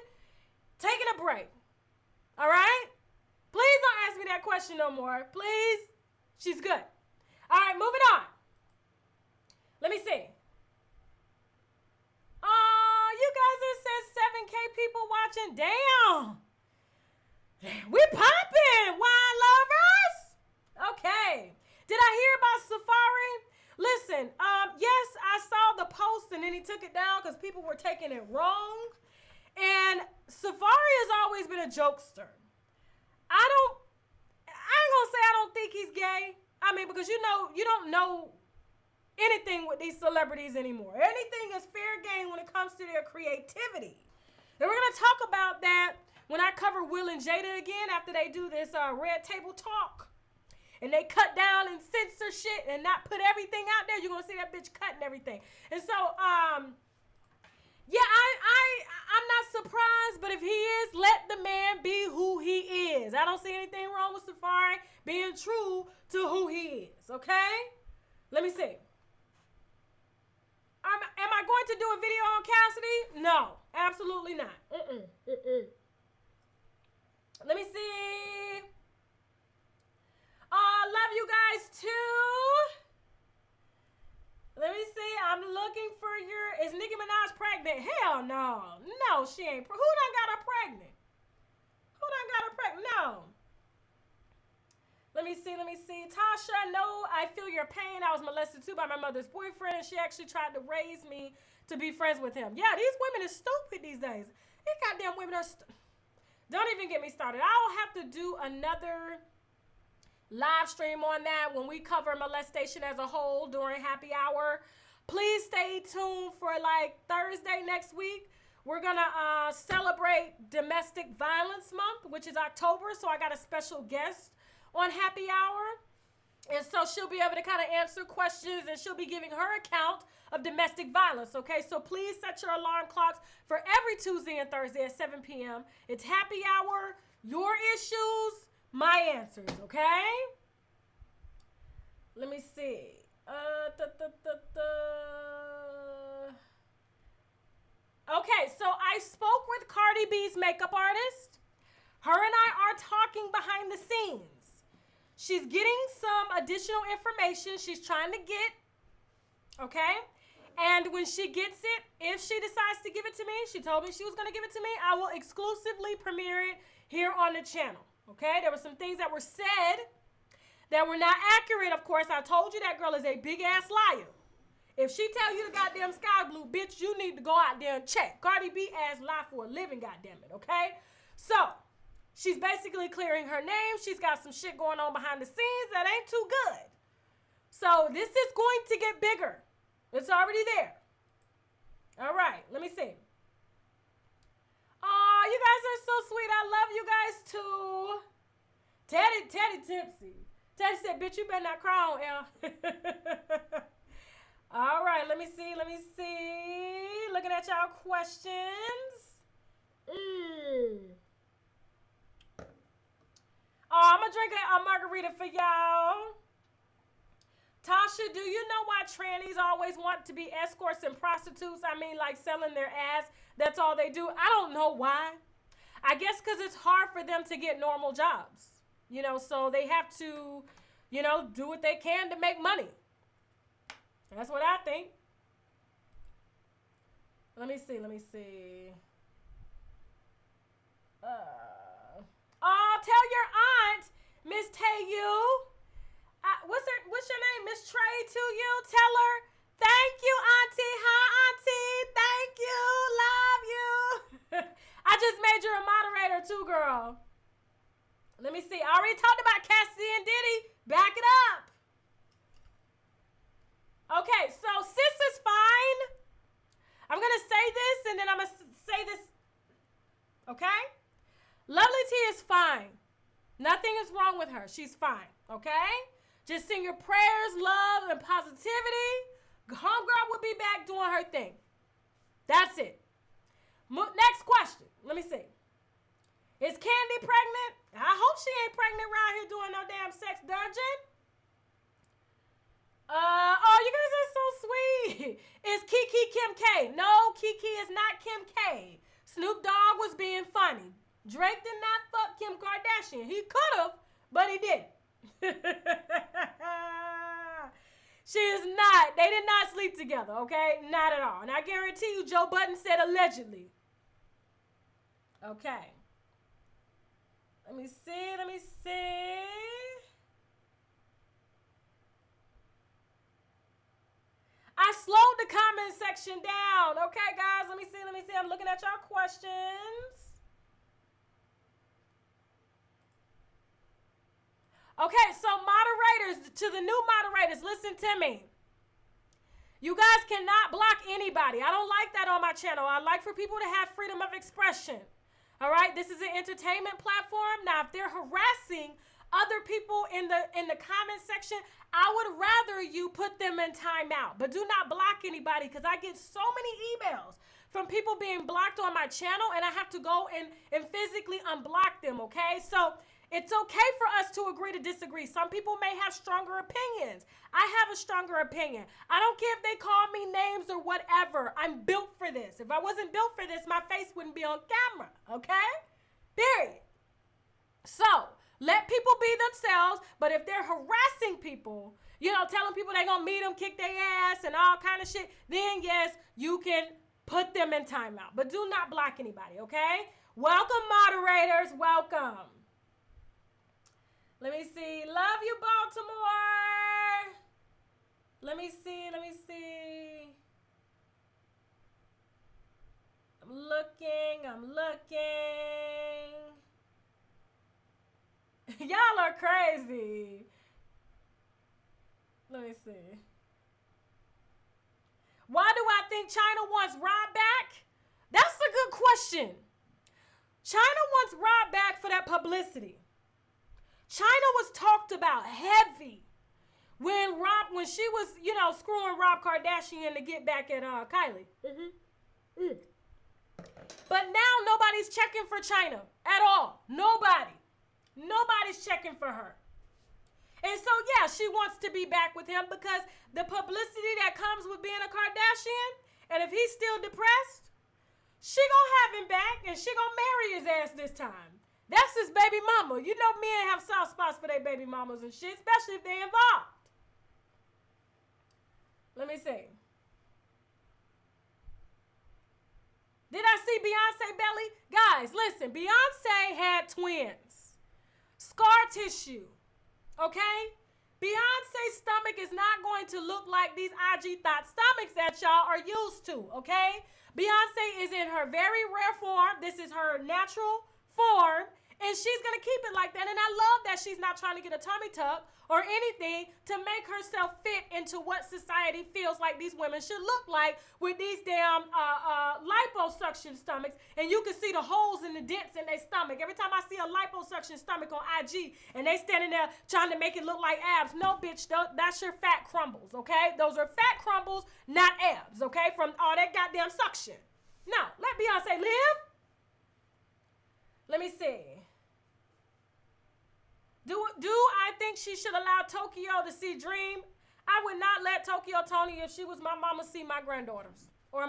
Taking a break, all right? Please don't ask me that question no more. Please. She's good. All right, moving on. Let me see. You guys, it says 7K people watching. Damn. We popping, wine lovers. Okay. Did I hear about Safari? Listen, yes, I saw the post and then he took it down because people were taking it wrong. And Safari has always been a jokester. I ain't gonna say I don't think he's gay. I mean, because you don't know anything with these celebrities anymore. Anything is fair game when it comes to their creativity. And we're going to talk about that when I cover Will and Jada again after they do this red table talk. And they cut down and censor shit and not put everything out there. You're going to see that bitch cutting everything. And so, yeah, I'm not surprised, but if he is, let the man be who he is. I don't see anything wrong with Safari being true to who he is, okay? Let me see. Am I going to do a video on Cassidy? No, absolutely not. Let me see. Love you guys too. Let me see. I'm looking for is Nicki Minaj pregnant? Hell no. No, she ain't. Who done got her pregnant? No. Let me see. Tasha, no, I feel your pain. I was molested too by my mother's boyfriend. She actually tried to raise me to be friends with him. Yeah, these women are stupid these days. These goddamn women are Don't even get me started. I'll have to do another live stream on that when we cover molestation as a whole during happy hour. Please stay tuned for like Thursday next week we're going to celebrate Domestic Violence Month, which is October. So I got a special guest on Happy Hour. And so she'll be able to kind of answer questions, and she'll be giving her account of domestic violence, okay? So please set your alarm clocks for every Tuesday and Thursday at 7 p.m. It's Happy Hour, your issues, my answers, okay? Let me see. Okay, so I spoke with Cardi B's makeup artist. Her and I are talking behind the scenes. She's getting some additional information she's trying to get, okay? And when she gets it, if she decides to give it to me, she told me she was going to give it to me, I will exclusively premiere it here on the channel, okay? There were some things that were said that were not accurate, of course. I told you that girl is a big-ass liar. If she tell you the goddamn sky blue, bitch, you need to go out there and check. Cardi B ass lie for a living, goddammit, okay? So, she's basically clearing her name. She's got some shit going on behind the scenes that ain't too good. So, this is going to get bigger. It's already there. All right, let me see. Oh, you guys are so sweet. I love you guys too. Teddy tipsy. Teddy said, bitch, you better not cry on air. All right, let me see. Looking at y'all questions. Oh, I'm going to drink a margarita for y'all. Tasha, do you know why trannies always want to be escorts and prostitutes? I mean, like selling their ass. That's all they do. I don't know why. I guess because it's hard for them to get normal jobs. You know, so they have to, you know, do what they can to make money. That's what I think. Let me see. Tell your aunt, Miss Tayu. What's your name? Miss Trey to you. Tell her, thank you, Auntie. Hi, Auntie. Thank you. Love you. I just made you a moderator too, girl. Let me see. I already talked about Cassie and Diddy. Back it up. Okay, so sis is fine. I'm going to say this and then I'm going to say this. Okay? Lovely T is fine. Nothing is wrong with her. She's fine. Okay? Just send your prayers, love, and positivity. Homegirl will be back doing her thing. That's it. Next question. Let me see. Is Candy pregnant? I hope she ain't pregnant around here doing no damn sex dungeon. Oh, you guys are so sweet. Is Kiki Kim K? No, Kiki is not Kim K. Snoop Dogg was being funny. Drake did not fuck Kim Kardashian. He could have, but he didn't. She is not. They did not sleep together, okay? Not at all. And I guarantee you Joe Budden said allegedly. Okay. Let me see. I slowed the comment section down. Okay, guys, let me see. I'm looking at y'all questions. Okay, so moderators, to the new moderators, listen to me. You guys cannot block anybody. I don't like that on my channel. I like for people to have freedom of expression. All right, this is an entertainment platform. Now, if they're harassing other people in the comment section, I would rather you put them in timeout. But do not block anybody, because I get so many emails from people being blocked on my channel, and I have to go and physically unblock them, okay? So it's okay for us to agree to disagree. Some people may have stronger opinions. I have a stronger opinion. I don't care if they call me names or whatever. I'm built for this. If I wasn't built for this, my face wouldn't be on camera, okay? Period. So let people be themselves, but if they're harassing people, you know, telling people they're going to meet them, kick their ass, and all kind of shit, then yes, you can put them in timeout. But do not block anybody, okay? Welcome, moderators. Welcome. Let me see. Love you, Baltimore. Let me see. I'm looking. Y'all are crazy. Let me see. Why do I think China wants Rob back? That's a good question. China wants Rob back for that publicity. China was talked about heavy when she was, screwing Rob Kardashian to get back at Kylie. But now nobody's checking for China at all. Nobody's checking for her. And so, yeah, she wants to be back with him because the publicity that comes with being a Kardashian, and if he's still depressed, she gonna have him back and she gonna marry his ass this time. That's his baby mama. You know men have soft spots for their baby mamas and shit, especially if they involved. Let me see. Did I see Beyonce belly? Guys, listen, Beyonce had twins. Scar tissue. Okay? Beyonce's stomach is not going to look like these IG thought stomachs that y'all are used to, okay? Beyonce is in her very rare form. This is her natural form, and she's going to keep it like that. And I love that she's not trying to get a tummy tuck or anything to make herself fit into what society feels like these women should look like with these damn liposuction stomachs. And you can see the holes and the dents in their stomach. Every time I see a liposuction stomach on IG and they standing there trying to make it look like abs. No, bitch, that's your fat crumbles, okay? Those are fat crumbles, not abs, okay? From all that goddamn suction. Now, let Beyonce live. Let me see. Do I think she should allow Tokyo to see Dream? I would not let Tokyo Tony, if she was my mama, see my granddaughters or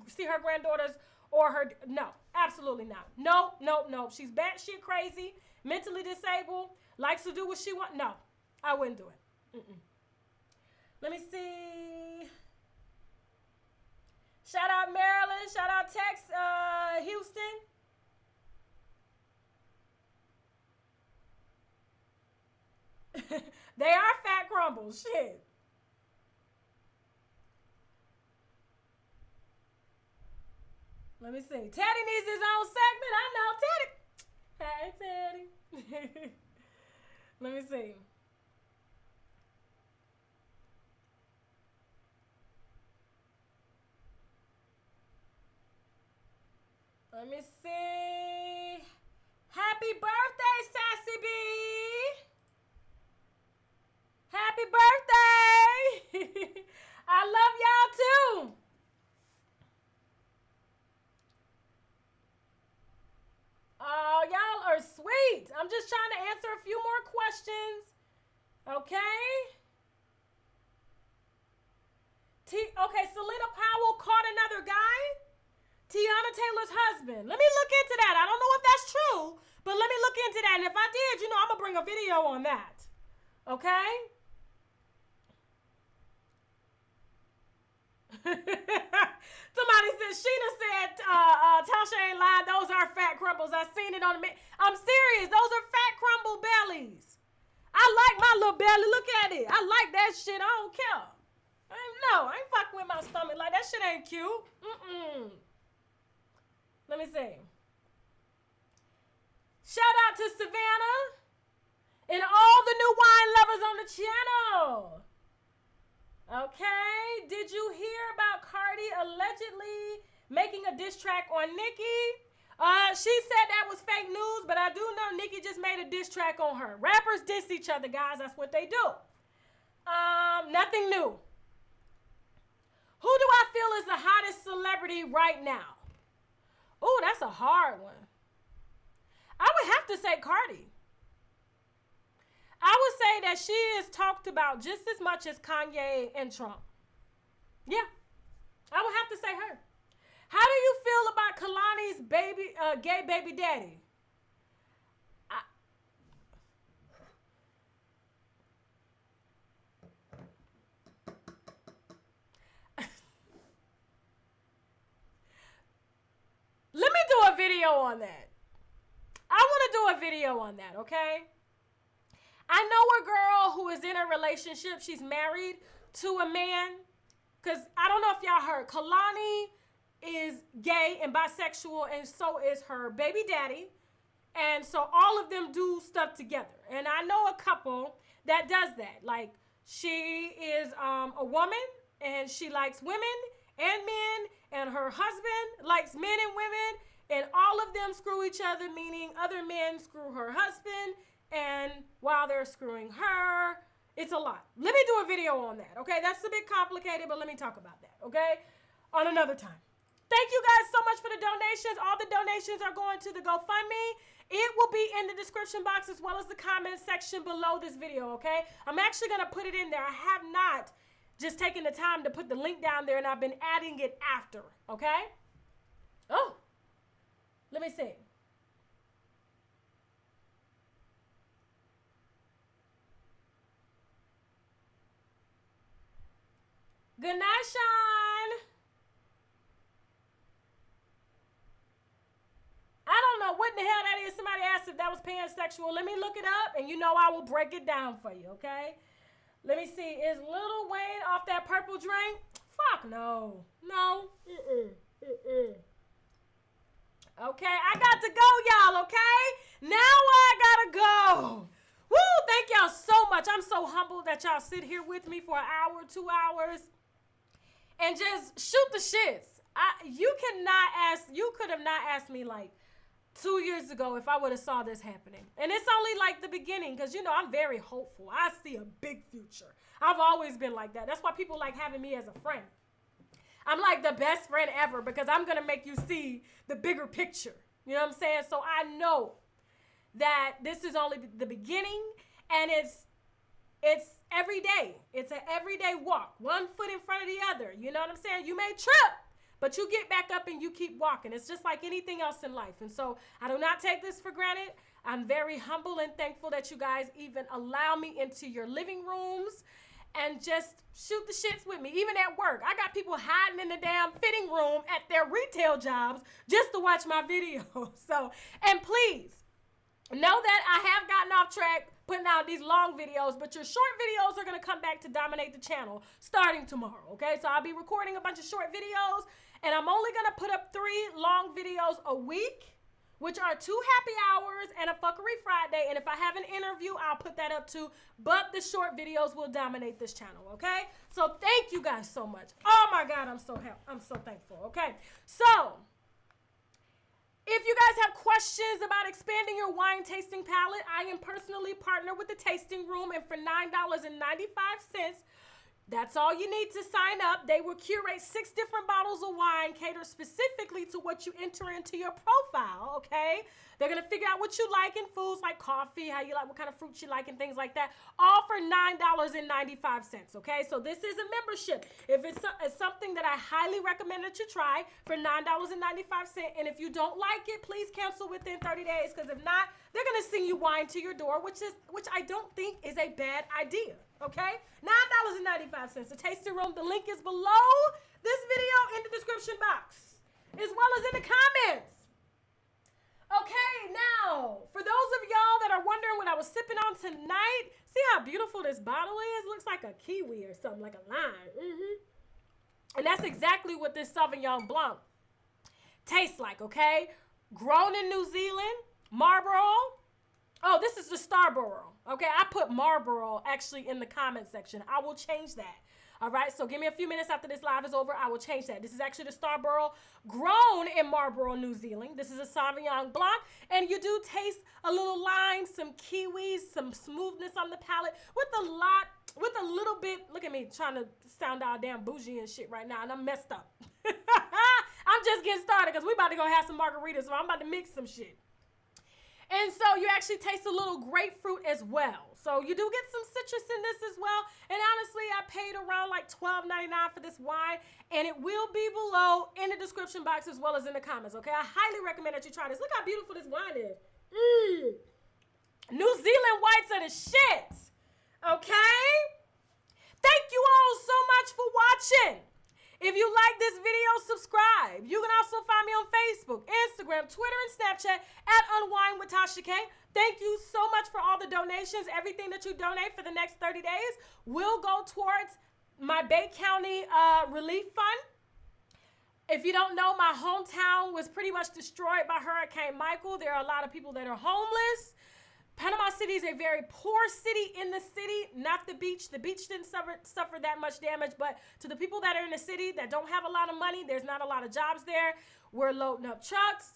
see her granddaughters or her. No, absolutely not. No. She's batshit crazy, mentally disabled, likes to do what she wants. No, I wouldn't do it. Let me see. Shout out Maryland. Shout out Tex, Houston. They are fat crumbles. Shit. Let me see. Teddy needs his own segment. I know. Teddy. Hey, Teddy. Let me see. Let me see. Happy birthday, Sassy B. Happy birthday! I love y'all too. Oh, y'all are sweet. I'm just trying to answer a few more questions. Okay? Okay, Selena Powell caught another guy? Tiana Taylor's husband. Let me look into that. I don't know if that's true, but let me look into that. And if I did, I'm going to bring a video on that. Okay? Somebody said, Sheena said, Tasha ain't lied. Those are fat crumbles. I seen it on the I'm serious. Those are fat crumble bellies. I like my little belly. Look at it. I like that shit. I don't care. I ain't fucking with my stomach. Like, that shit ain't cute. Let me see. Shout out to Savannah and all the new wine lovers on the channel. Okay. Did you hear about Cardi allegedly making a diss track on Nicki? She said that was fake news, but I do know Nicki just made a diss track on her. Rappers diss each other, guys. That's what they do. Nothing new. Who do I feel is the hottest celebrity right now? Oh, that's a hard one. I would have to say Cardi. I would say that she is talked about just as much as Kanye and Trump. Yeah, I would have to say her. How do you feel about Kalani's gay baby daddy? Let me do a video on that. I want to do a video on that, okay? I know a girl who is in a relationship. She's married to a man. Because I don't know if y'all heard. Kalani is gay and bisexual, and so is her baby daddy. And so all of them do stuff together. And I know a couple that does that. Like, she is a woman, and she likes women, and men, and her husband likes men and women, and all of them screw each other, meaning other men screw her husband, and while they're screwing her, it's a lot. Let me do a video on that, okay? That's a bit complicated, but let me talk about that, okay? On another time. Thank you guys so much for the donations. All the donations are going to the GoFundMe. It will be in the description box as well as the comment section below this video, okay? I'm actually going to put it in there. I have not just taken the time to put the link down there, and I've been adding it after, okay? Oh, let me see. Good night, Sean. I don't know what the hell that is. Somebody asked if that was pansexual. Let me look it up, and you know I will break it down for you, okay? Let me see. Is Lil Wayne off that purple drink? Fuck no. No. Okay, I got to go, y'all, okay? Now I gotta go. Woo, thank y'all so much. I'm so humbled that y'all sit here with me for an hour, 2 hours, and just shoot the shits. You could have not asked me like 2 years ago if I would have saw this happening. And it's only like the beginning because, you know, I'm very hopeful. I see a big future. I've always been like that. That's why people like having me as a friend. I'm like the best friend ever because I'm going to make you see the bigger picture. You know what I'm saying? So I know that this is only the beginning, and it's every day. It's an everyday walk, one foot in front of the other. You know what I'm saying? You may trip, but you get back up and you keep walking. It's just like anything else in life. And so I do not take this for granted. I'm very humble and thankful that you guys even allow me into your living rooms and just shoot the shits with me, even at work. I got people hiding in the damn fitting room at their retail jobs just to watch my videos. So, and please know that I have gotten off track putting out these long videos, but your short videos are going to come back to dominate the channel starting tomorrow, okay? So I'll be recording a bunch of short videos, and I'm only going to put up 3 long videos a week, which are 2 happy hours and a fuckery Friday. And if I have an interview, I'll put that up too. But the short videos will dominate this channel, okay? So thank you guys so much. Oh my God, I'm so thankful, okay? So if you guys have questions about expanding your wine tasting palette, I am personally partnered with the Tasting Room, and for $9.95, that's all you need to sign up. They will curate 6 different bottles of wine, cater specifically to what you enter into your profile, okay? They're going to figure out what you like in foods like coffee, how you like, what kind of fruits you like, and things like that, all for $9.95, okay? So this is a membership. If it's something that I highly recommend that you try for $9.95, and if you don't like it, please cancel within 30 days, because if not, they're going to send you wine to your door, which I don't think is a bad idea, okay? $9.95. The Tasting Room, the link is below this video in the description box, as well as in the comments. Okay, now, for those of y'all that are wondering what I was sipping on tonight, see how beautiful this bottle is? Looks like a kiwi or something, like a lime. And that's exactly what this Sauvignon Blanc tastes like, okay? Grown in New Zealand, Marlborough. Oh, this is the Starborough, okay? I put Marlborough actually in the comment section. I will change that. All right, so give me a few minutes after this live is over. I will change that. This is actually the Starborough, grown in Marlborough, New Zealand. This is a Sauvignon Blanc, and you do taste a little lime, some kiwis, some smoothness on the palate with a little bit. Look at me trying to sound all damn bougie and shit right now, and I'm messed up. I'm just getting started because we about to go have some margaritas, so I'm about to mix some shit. And so you actually taste a little grapefruit as well. So you do get some citrus in this as well. And honestly, I paid around like $12.99 for this wine. And it will be below in the description box as well as in the comments, okay? I highly recommend that you try this. Look how beautiful this wine is. New Zealand whites are the shit, okay? Thank you all so much for watching. If you like this video, subscribe. You can also find me on Facebook, Instagram, Twitter, and Snapchat at UNWINEWITHTASHAK. Thank you so much for all the donations. Everything that you donate for the next 30 days will go towards my Bay County Relief Fund. If you don't know, my hometown was pretty much destroyed by Hurricane Michael. There are a lot of people that are homeless. Panama City is a very poor city in the city, not the beach. The beach didn't suffer that much damage, but to the people that are in the city that don't have a lot of money, there's not a lot of jobs there. We're loading up trucks,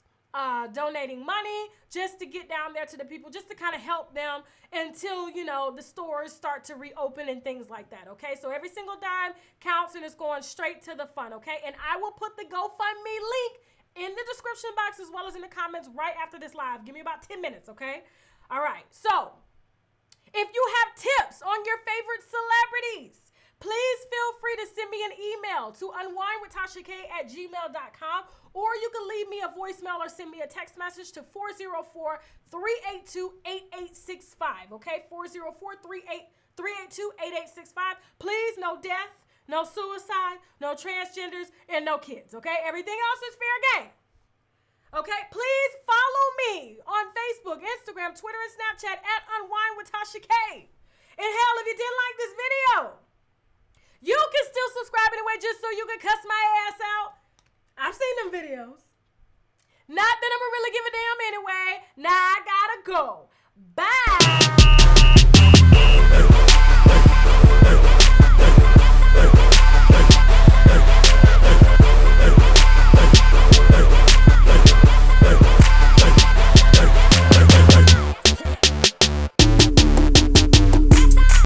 donating money just to get down there to the people, just to kind of help them until, you know, the stores start to reopen and things like that, okay? So every single dime counts and it's going straight to the fund, okay? And I will put the GoFundMe link in the description box as well as in the comments right after this live. Give me about 10 minutes, okay? All right, so if you have tips on your favorite celebrities, please feel free to send me an email to unwinewithtashak@gmail.com, or you can leave me a voicemail or send me a text message to 404-382-8865, okay? 404-382-8865. Please, no death, no suicide, no transgenders, and no kids, okay? Everything else is fair game. Okay, please follow me on Facebook, Instagram, Twitter, and Snapchat at UnwinedWithTashaK. And hell, if you didn't like this video, you can still subscribe anyway just so you can cuss my ass out. I've seen them videos. Not that I'm gonna really give a damn anyway. Now I gotta go. Bye.